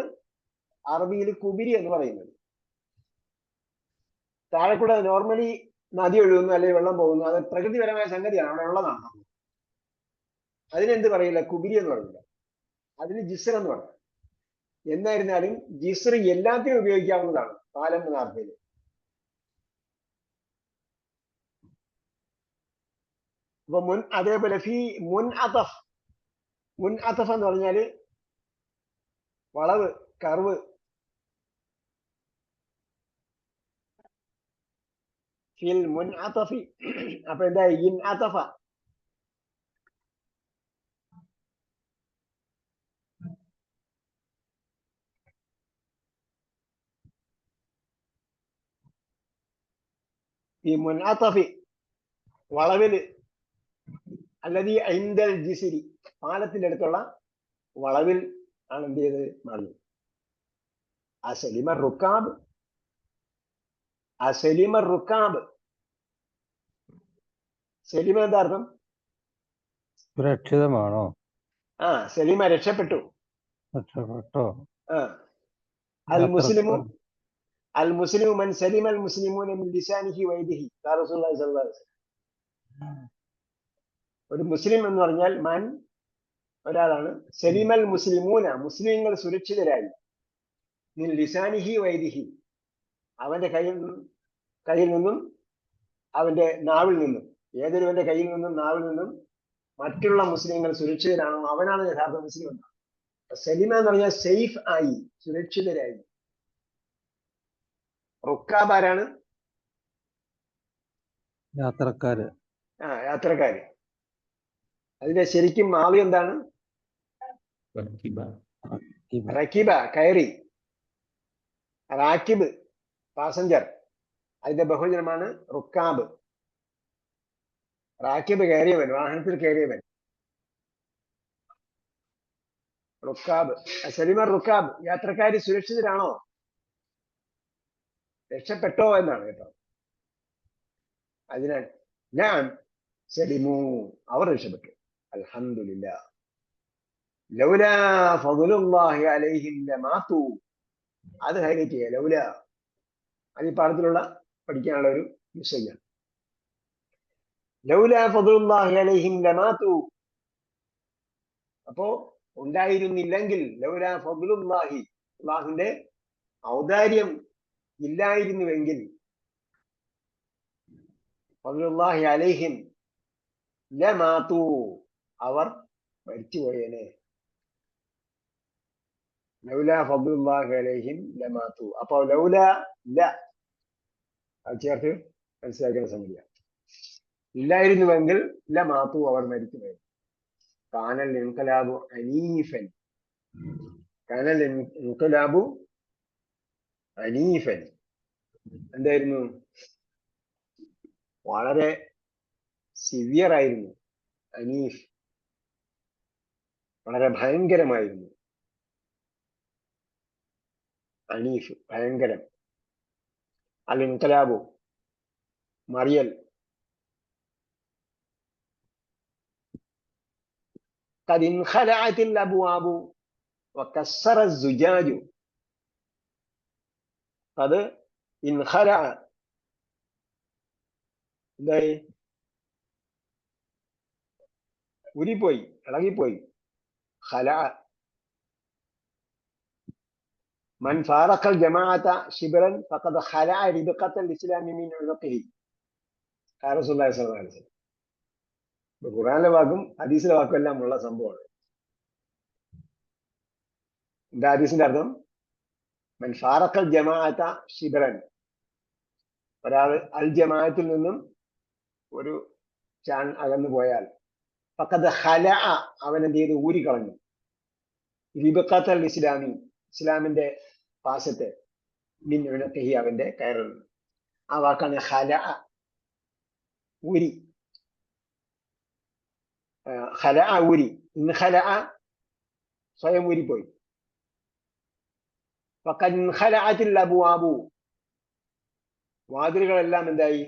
അറബിയിൽ കുബിരി എന്ന് പറയുന്നത്. താഴെ കൂടെ നോർമലി നദി ഒഴുകുന്നു അല്ലെങ്കിൽ വെള്ളം പോകുന്നു, അത് പ്രകൃതിപരമായ സംഗതിയാണ്, അവിടെ ഉള്ളതാണ്. അതിനെന്ത് പറയില്ല, കുബിരി എന്ന് പറയില്ല, അതിന് ജിസ്ർ എന്ന് പറയും. എന്നായിരുന്നാലും ജിസ്ർ എല്ലാത്തിനും ഉപയോഗിക്കാവുന്നതാണ് പാലം എന്ന അർത്ഥത്തിൽ. അപ്പൊ അതേപോലെ മുൻ അതഫ് എന്ന് പറഞ്ഞാല് വളവ്, കർവ്. മുൻ അതഫി അപ്പൊ എന്താ ഇൻ അതഫ. ഈ മുൻഅത്തഫി വളവില്, അല്ലതി ഐന്ദൽ ജിസിരി പാലത്തിന്റെ അടുത്തുള്ള വളവിൽ ആണ് എന്ത് ചെയ്ത് മറന്നു. അസലിമ റുക്കാബ്, അസലിമ റുക്കാബ്. സലിമ എന്താ അർത്ഥം? സുരക്ഷിതമാണോ? സലിമ രക്ഷപ്പെട്ടു. രക്ഷപ്പെട്ടോ? അൽ മുസ്ലിമു അൽ മുസ്ലിമു മൻ സലിമ അൽ മുസ്ലിമൂന മിൻ ലിസാനിഹി വയദിഹി. റസൂലുള്ളാഹി സ്വല്ലല്ലാഹു അലൈഹി വസല്ലം. ഒരു മുസ്ലിം എന്ന് പറഞ്ഞാൽ മൻ ഒരാളാണ്, സലിമൽ മുസ്ലിമൂന മുസ്ലിങ്ങൾ സുരക്ഷിതരായി, മിൻ ലിസാനിഹി വയദിഹി അവന്റെ കയ്യിൽ നിന്നും അവന്റെ നാവിൽ നിന്നും, ഏതൊരുവന്റെ കയ്യിൽ നിന്നും നാവിൽ നിന്നും മറ്റുള്ള മുസ്ലിങ്ങൾ സുരക്ഷിതരാണോ അവനാണ് യഥാർത്ഥ മുസ്ലിം എന്നാണ്. സലിമ എന്ന് പറഞ്ഞാൽ സേഫ് ആയി, സുരക്ഷിതരായി. റുക്കാബ് ആരാണ്? യാത്രക്കാര്. യാത്രക്കാര്. അതിന്റെ ശരിക്കും മാവി എന്താണ്? റക്കിബ കയറി. റാക്കിബ് പാസഞ്ചർ, അതിന്റെ ബഹുജനമാണ് റുക്കാബ്. റാക്കിബ് കയറിയവൻ, വാഹനത്തിൽ കയറിയവൻ റുക്കാബ്. സലിമ റുക്കാബ് യാത്രക്കാര് സുരക്ഷിതരാണോ, രക്ഷപ്പെട്ടോ എന്നാണ് കേട്ടോ. അതിനാൽ ഞാൻ സലിമു അവർ രക്ഷപ്പെട്ടു, അൽഹംദുലില്ലാഹ്. ലൗലാ ഫദ്ലുല്ലാഹി അലൈഹിം ലമാതു, അത് ഹൈലൈറ്റ് ചെയ്യുക. ലൗല അത് ഈ പാഠത്തിലുള്ള പഠിക്കാനുള്ള ഒരു വിഷയമാണ്. ലൗലാ ഫദ്ലുല്ലാഹി അലൈഹിം ലമാതു, അപ്പോ ഉണ്ടായിരുന്നില്ലെങ്കിൽ, ലൗലാ ഫദ്ലുല്ലാഹി അല്ലാഹുവിന്റെ ഔദാര്യം ഇല്ലായിരുന്നുവെങ്കിൽ, ഫദ്ലുല്ലാഹി അലൈഹിം ലമാതു അവർ മരിച്ചുപോയേനെ. ലൗലാ ഫദ്ലുല്ലാഹി അലൈഹിം ലമാതു. അപ്പൊ ലൗല അത് ചേർത്ത് മനസ്സിലാക്കുന്ന സംഗതിയാണ്. ഇല്ലായിരുന്നുവെങ്കിൽ ലമാതു അവർ മരിച്ചുപോയി. കാനൽ ഇൻഖിലാബു അനീഫൻ, കാനൽ ഇൻഖിലാബു അനീഫൻ എന്തായിരുന്നു? വളരെ സിവിയർ ആയിരുന്നു. അനീഫ് വളരെ ഭയങ്കരമായിരുന്നു. അനീഫ് ഭയങ്കരം. അൽ ഇൻഖിലാബു മറിയൽ. ഖദ് ഇൻഖലഅത്തിൽ അബ്വാബു വകസ്സറ അസ്സുജാജു. ഖദ് ഇൻഖലഅ എന്തായി? ഉരിപ്പോയി, ഇളകിപ്പോയി. ഖലഅ മൻ ഫാറഖൽ ജമാഅത ശിബ്റൻ ഫഖദ് ഖലഅ റിബഖത്തൽ ഇസ്ലാമി മിൻ ഉനഖിഹി. റസൂലുള്ളാഹി സ്വല്ലല്ലാഹു അലൈഹി വസല്ലം. ഖുർആനിലെ വാക്കും ഹദീസിലെ വാക്കും എല്ലാം ഉള്ള സംഭവമാണ്. എന്താ ഹദീസിന്റെ അർത്ഥം? മൻ ഫാറഖൽ ജമാഅത ശിബ്റൻ, ഒരാൾ അൽ ജമാഅത്തിൽ നിന്നും ഒരു ചാൺ അകന്നു പോയാൽ, ഫഖദ് ഖലഅ അവൻ എന്ത് ചെയ്തു? ഊരിക്കളഞ്ഞു. റിബഖത്തൽ ഇസ്ലാമി ഇസ്ലാമിന്റെ പാശത്തെ, മിൻ ഉനഖിഹി അവന്റെ കയറിൽ. ആ വാക്കാണ് ഖലഅ, ഊരി. ഖലഅ ഊരി. ഇൻഖലഅ സ്വയം ഊരിപ്പോയി. അബുവാബു, വാതിലുകളെല്ലാം എന്തായി?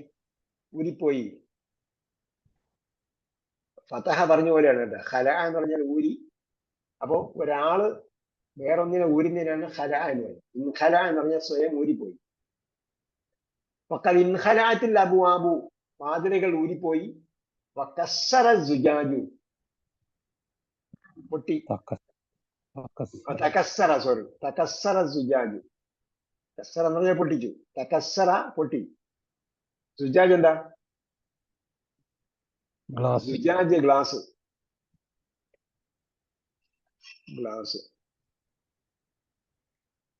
ഊരിപ്പോയി. ഫതഹ പറഞ്ഞ പോലെയാണ് കേട്ടോ. ഖല എന്ന് പറഞ്ഞാൽ ഊരി. അപ്പോ ഒരാള് വേറൊന്നിനെ ഊരുന്നതിനാണ് ഖല എന്ന് പറയുന്നത്. ഇൻഖല എന്ന് പറഞ്ഞാൽ സ്വയം ഊരിപ്പോയി. അബുവാബു, വാതിലുകൾ ഊരിപ്പോയി. വകസ്സറ സുജാജു, പൊട്ടി. തകസ്സറ സുജാജു. കസ്സറ എന്ന് പറഞ്ഞാൽ പൊട്ടിച്ചു. തകസ്സറ, പൊട്ടി. സുജാജ് എന്താ? സുജാജ് ഗ്ലാസ്.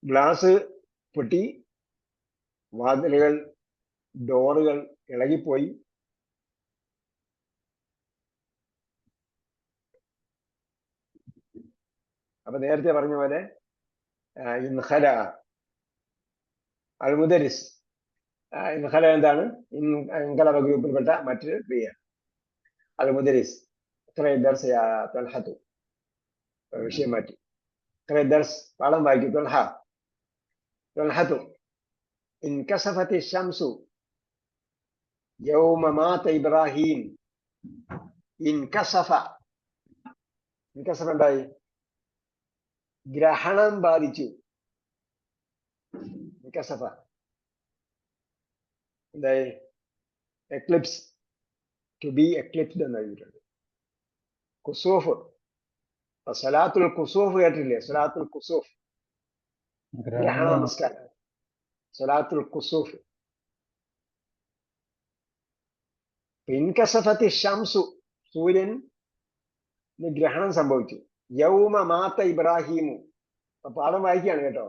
ഗ്ലാസ് പൊട്ടി. വാതിലുകൾ, ഡോറുകൾ ഇളകിപ്പോയി. അപ്പൊ നേരത്തെ പറഞ്ഞ പോലെ ഇൻഖല അൽ മുദരിസ്, ഇൻഖല എന്താണ്? ഇൻഖലബ ഗ്രൂപ്പിൽപ്പെട്ട മറ്റൊരു ക്രിയ. അൽ മുദരിസ് വിഷയം മാറ്റി. ദർസ് പാഠം വായിക്കും. ത്വൽഹത്തു ഇൻകസഫത്തി ശംസു യൗമ മാത ഇബ്രാഹിം. ഇൻകസഫ ഉണ്ടായി, ഗ്രഹണം ബാധിച്ചു. ഇൻകസഫ എന്തായി? എക്ലിപ്സ്, ടു ബി എക്ലിപ്സ്ഡ് എന്ന് എഴുതിയിട്ടുണ്ട്. കുസൂഫ്, സലാത്തുൽ കുസൂഫ് കേട്ടില്ലേ? സലാത്തുൽ കുസൂഫ്, ഗ്രഹണ നമസ്കാരം. സലാത്തുൽ കുസൂഫ്. ഇൻകസഫത്തി ശംസു, സൂര്യൻ ഗ്രഹണം സംഭവിച്ചു. യൗമ മാത ഇബ്രാഹിമു, പാഠം വായിക്കുകയാണ് കേട്ടോ.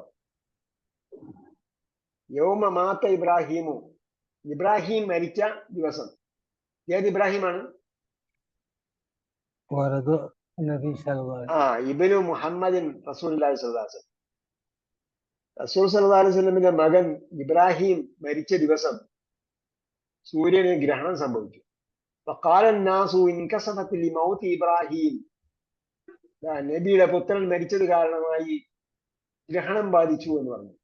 യൗമ മാത ഇബ്രാഹിമു, ഇബ്രാഹിം മരിച്ച ദിവസം. ഏത് ഇബ്രാഹിമാണ്? ഇബ്നു മുഹമ്മദിൻ റസൂലുള്ളാഹി സ്വല്ലല്ലാഹു അലൈഹി വസല്ലം. റസൂൽ സ്വല്ലല്ലാഹു അലൈഹി വസല്ലമിന്റെ മകൻ ഇബ്രാഹിം മരിച്ച ദിവസം സൂര്യന് ഗ്രഹണം സംഭവിച്ചു. ഫഖാല അന്നാസു ഇൻകസഫത് ലിമൗതി ഇബ്രാഹിം, നബിയുടെ പുത്രൻ മരിച്ചത് കാരണമായി ഗ്രഹണം ബാധിച്ചു എന്ന് പറഞ്ഞു.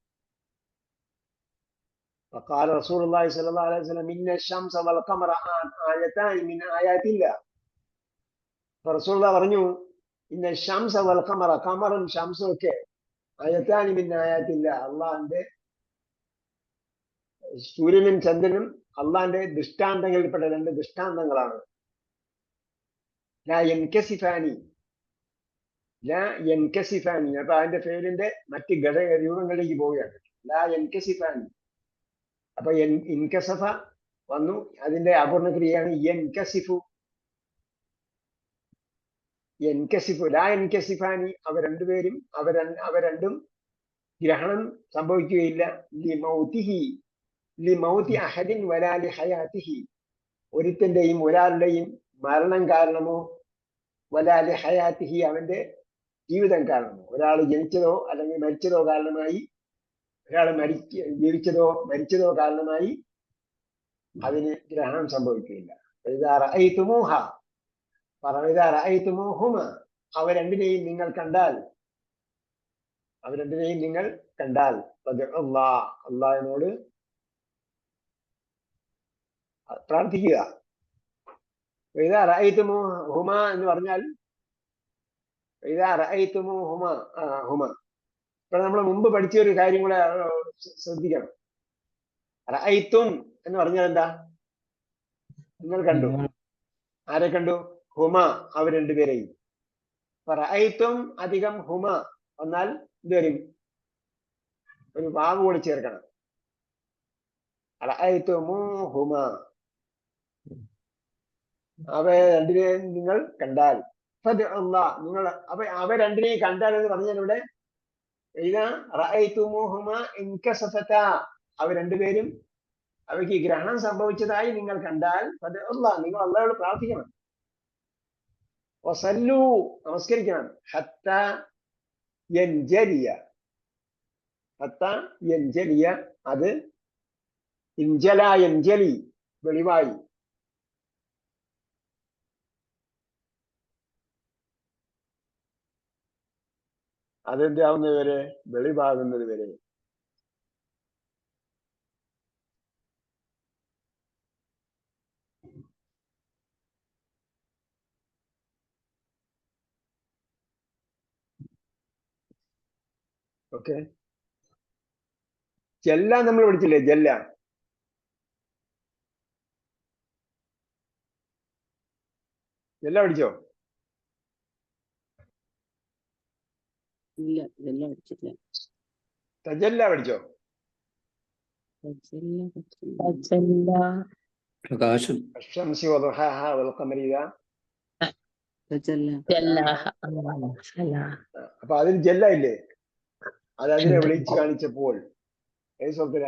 ഫഖാല റസൂലുള്ളാഹി സ്വല്ലല്ലാഹു അലൈഹി വസല്ലം ഇന്ന ശംസ വൽ ഖമറ ആയതാൻ മിൻ ആയാതില്ലാ. റസൂലുള്ളാഹി പറഞ്ഞു, ഇന്ന ശംസ വൽ ഖമറ, ഖമറും ശംസും ഒക്കെ ആയതാൻ മിൻ ആയാതില്ലാ, അള്ളാഹിന്റെ, സൂര്യനും ചന്ദ്രനും അള്ളാഹിന്റെ ദൃഷ്ടാന്തങ്ങളിൽപ്പെട്ട രണ്ട് ദൃഷ്ടാന്തങ്ങളാണ്. ലാ യൻകസിഫാനി, ലാ യൻകസിഫാനി. അപ്പൊ അതിന്റെ പേരിന്റെ മറ്റ് രൂപങ്ങളിലേക്ക് പോവുകയാണ്. ലാ യൻകസിഫാനി. അപ്പൊ ഇൻകസഫ വന്നു, അതിന്റെ അപൂർണക്രിയയാണ് യൻകസിഫു. യൻകസിഫു, ലാ യൻകസിഫാനി. അവ രണ്ടും ഗ്രഹണം സംഭവിക്കുകയില്ല. ലിമൗതി അഹദിൻ വലാ ലിഹയാതിഹി, ഒരുത്തന്റെയും ഒരാളുടെയും മരണം കാരണമോ വലാ ലിഹയാതിഹി, അവന്റെ ജീവിതം കാരണമോ. ഒരാൾ ജനിച്ചതോ അല്ലെങ്കിൽ മരിച്ചതോ കാരണമായി, ഒരാൾ ജീവിച്ചതോ മരിച്ചതോ കാരണമായി അതിന് ഗ്രഹണം സംഭവിക്കുകയില്ല. ഇദാ റഅയ്തുമൂഹ, ഇദാ റഅയ്തുമൂഹുമ, അവ രണ്ടിനെയും നിങ്ങൾ കണ്ടാൽ, അള്ളാഹിനോട് പ്രാർത്ഥിക്കുക. ഇദാ റഅയ്തുമൂഹുമ എന്ന് പറഞ്ഞാൽ ഇദാ റഅയ്തുമൂഹുമ ഹുമ. ഇപ്പോൾ നമ്മൾ മുമ്പ് പഠിച്ച ഒരു കാര്യം കൂടെ ശ്രദ്ധിക്കണം. റഅയ്തും എന്ന് പറഞ്ഞാൽ എന്താ? നിങ്ങൾ കണ്ടു. ആരെ കണ്ടു? ഹുമ, അവർ രണ്ടുപേരെയും. റഅയ്തും അധികം ഹുമ വന്നാൽ എന്ത് വരും? ഒരു വാവ് കൂടി ചേർക്കണം. റഅയ്തുമൂഹുമ, അവ രണ്ടിനെയും നിങ്ങൾ കണ്ടാൽ. നിങ്ങൾ അവ രണ്ടിനെയും കണ്ടാൽ എന്ന് പറഞ്ഞാൽ ഇവിടെ അവ രണ്ടുപേരും, അവയ്ക്ക് ഗ്രഹണം സംഭവിച്ചതായി നിങ്ങൾ കണ്ടാൽ നിങ്ങൾ അള്ളാഹുവോട് പ്രാർത്ഥിക്കണം. വസല്ലു, നമസ്കരിക്കണം. ഹത്താ യൻജലിയ, അത് ഇൻജല യൻജലി, വെളിവായി. അതെന്താവുന്നത് വരെ? വെളിവാകുന്നത് വരെ. ഓക്കെ, ജല്ല നമ്മൾ പഠിച്ചില്ലേ? ജല്ല പഠിച്ചോ? ഇല്ല, ഇതെല്ലാം പഠിച്ചില്ല. തജല്ല പഠിച്ചോ? പ്രകാശം. الشمس وضحاها والقمر إذا അപ്പൊ അതിൽ ജല്ല ഇല്ലേ? അത് അതിനെ വിളിച്ചു കാണിച്ചപ്പോൾ ഏത് സ്വപ്ന?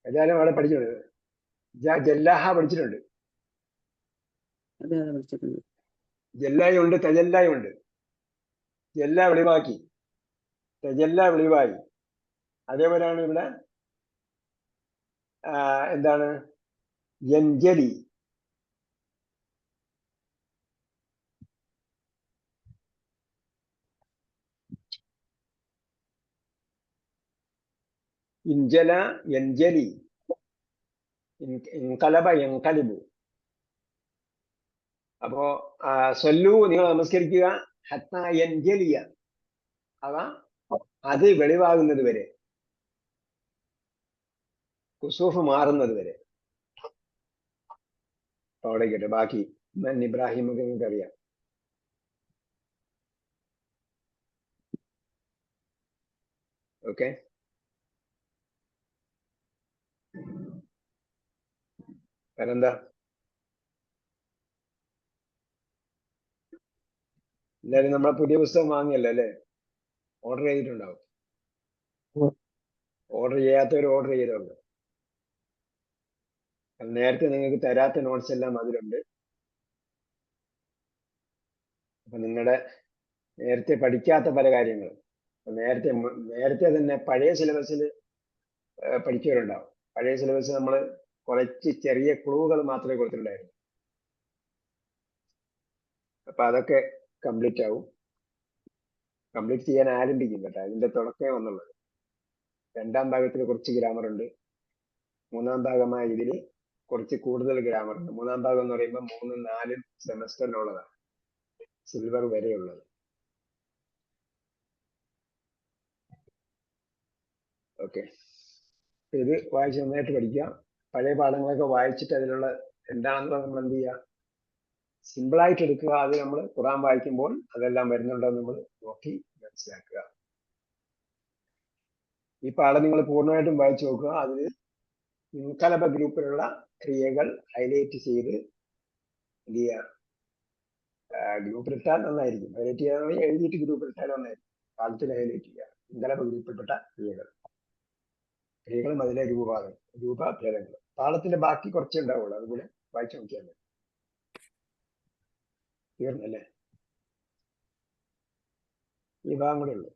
ഏതായാലും അവിടെ പഠിച്ചിട്ടുണ്ട്. ജല്ലാഹ പഠിച്ചിട്ടുണ്ട്. ജല്ലായും ഉണ്ട്, തജല്ലായും ഉണ്ട്. ജല്ല വെളിവാക്കി, തജല്ല വെളിവായി. അതേപോലെയാണ് ഇവിടെ എന്താണ്? യൻജലി. ഇൻജല, യൻജലി, ഇൻകലബ, യൻകലിബു. അപ്പോ സൊല്ലു, നിങ്ങൾ നമസ്കരിക്കുക, ഹത്ത യൻജലിയ, അവ അത് വെളിവാകുന്നത് വരെ, കുസൂഫ് മാറുന്നത് വരെ. അവിടെ കേട്ടെ ബാക്കി ഇബ്രാഹിം ഒക്കെ നിങ്ങൾക്ക് അറിയാം. ഓക്കെ, വേറെന്താ? എല്ലാരും നമ്മളെ പുതിയ പുസ്തകം വാങ്ങിയല്ലോ അല്ലേ? ഓർഡർ ചെയ്തിട്ടുണ്ടാവും. ഓർഡർ ചെയ്യാത്തവർ ഓർഡർ ചെയ്തോണ്ട്. നേരത്തെ നിങ്ങൾക്ക് തരാത്ത നോട്ട്സ് എല്ലാം അതിലുണ്ട്. അപ്പൊ നിങ്ങളുടെ നേരത്തെ പഠിക്കാത്ത പല കാര്യങ്ങളും നേരത്തെ തന്നെ പഴയ സിലബസിൽ പഠിച്ചവരുണ്ടാവും. പഴയ സിലബസ് നമ്മൾ കുറച്ച് ചെറിയ ക്ലൂകൾ മാത്രമേ കൊടുത്തിട്ടുണ്ടായിരുന്നു. അപ്പൊ അതൊക്കെ കംപ്ലീറ്റ് ആവും. കംപ്ലീറ്റ് ചെയ്യാൻ ആരംഭിക്കും കേട്ടോ. അതിന്റെ തുടക്കമേ വന്നുള്ളത്. രണ്ടാം ഭാഗത്തിൽ കുറച്ച് ഗ്രാമർ ഉണ്ട്. മൂന്നാം ഭാഗമായ ഇതിൽ കുറച്ച് കൂടുതൽ ഗ്രാമർ ഉണ്ട്. മൂന്നാം ഭാഗം എന്ന് പറയുമ്പോൾ 3-4 സെമസ്റ്ററിനുള്ളതാണ്, സിൽവർ വരെയുള്ളത്. ഓക്കെ, ഇത് വായിച്ച് നന്നായിട്ട് പഠിക്കുക. പഴയ പാഠങ്ങളൊക്കെ വായിച്ചിട്ട് അതിലുള്ള എന്താണെന്ന് നമ്മൾ എന്ത് ചെയ്യുക? സിമ്പിളായിട്ട് എടുക്കുക. അത് നമ്മൾ ഖുർആൻ വായിക്കുമ്പോൾ അതെല്ലാം വരുന്നുണ്ടോ നമ്മൾ നോക്കി മനസ്സിലാക്കുക. ഈ പാഠം നിങ്ങൾ പൂർണ്ണമായിട്ടും വായിച്ചു നോക്കുക. അതിൽ ഇൻകലബ ഗ്രൂപ്പിലുള്ള ക്രിയകൾ ഹൈലൈറ്റ് ചെയ്ത് എന്ത് ചെയ്യുക? ഗ്രൂപ്പിലിട്ടാൽ നന്നായിരിക്കും. ഹൈലൈറ്റ് ചെയ്യാൻ എഴുതിയിട്ട് ഗ്രൂപ്പിലിട്ടാൽ നന്നായിരിക്കും. പാഠത്തിൽ ഹൈലൈറ്റ് ചെയ്യുക ഇൻകലബ ഗ്രൂപ്പിൽപ്പെട്ട ക്രിയകളും അതിലെ രൂപഭേദങ്ങൾ. പാഠത്തിന്റെ ബാക്കി കുറച്ചേ ഉണ്ടാവുള്ളൂ. അതുകൂടെ വായിച്ചു നോക്കിയാൽ മതി. തീർന്നല്ലേ? ഈ ഭാഗം കൂടെ ഉള്ളു.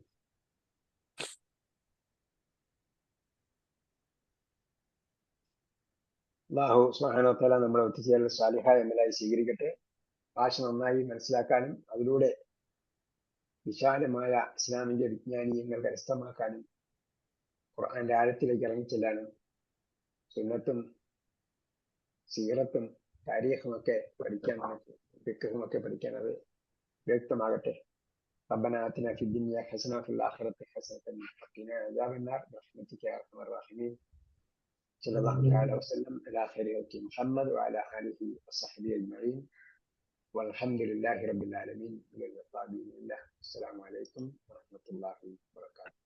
അല്ലാഹു സുബ്ഹാനഹു വ തആല നമ്മളെ ഒത്തുചേരൽ സാലിഹായ അമലായി സ്വീകരിക്കട്ടെ. ഭാഷ നന്നായി മനസ്സിലാക്കാനും അതിലൂടെ വിശാലമായ ഇസ്ലാമിക വിജ്ഞാനീയങ്ങൾ കരസ്ഥമാക്കാനും ഖുർആന്റെ ആഴത്തിലേക്ക് ഇറങ്ങിച്ചെല്ലാനും സുന്നത്തും സീറത്തും താരീഖും ഒക്കെ പഠിക്കാൻ, ഫിഖ്ഹും ഒക്കെ പഠിക്കാൻ അത് വ്യക്തമാകട്ടെ. ربنا آتنا في الدنيا حسنة وفي الآخرة حسنة وقنا عذاب النار برحمتك يا أرحم الراحمين. صلى الله تعالى وسلم على خير خلق محمد وعلى آله وصحبه أجمعين والحمد لله رب العالمين. إلى اللقاء بإذن الله. السلام عليكم ورحمة الله وبركاته.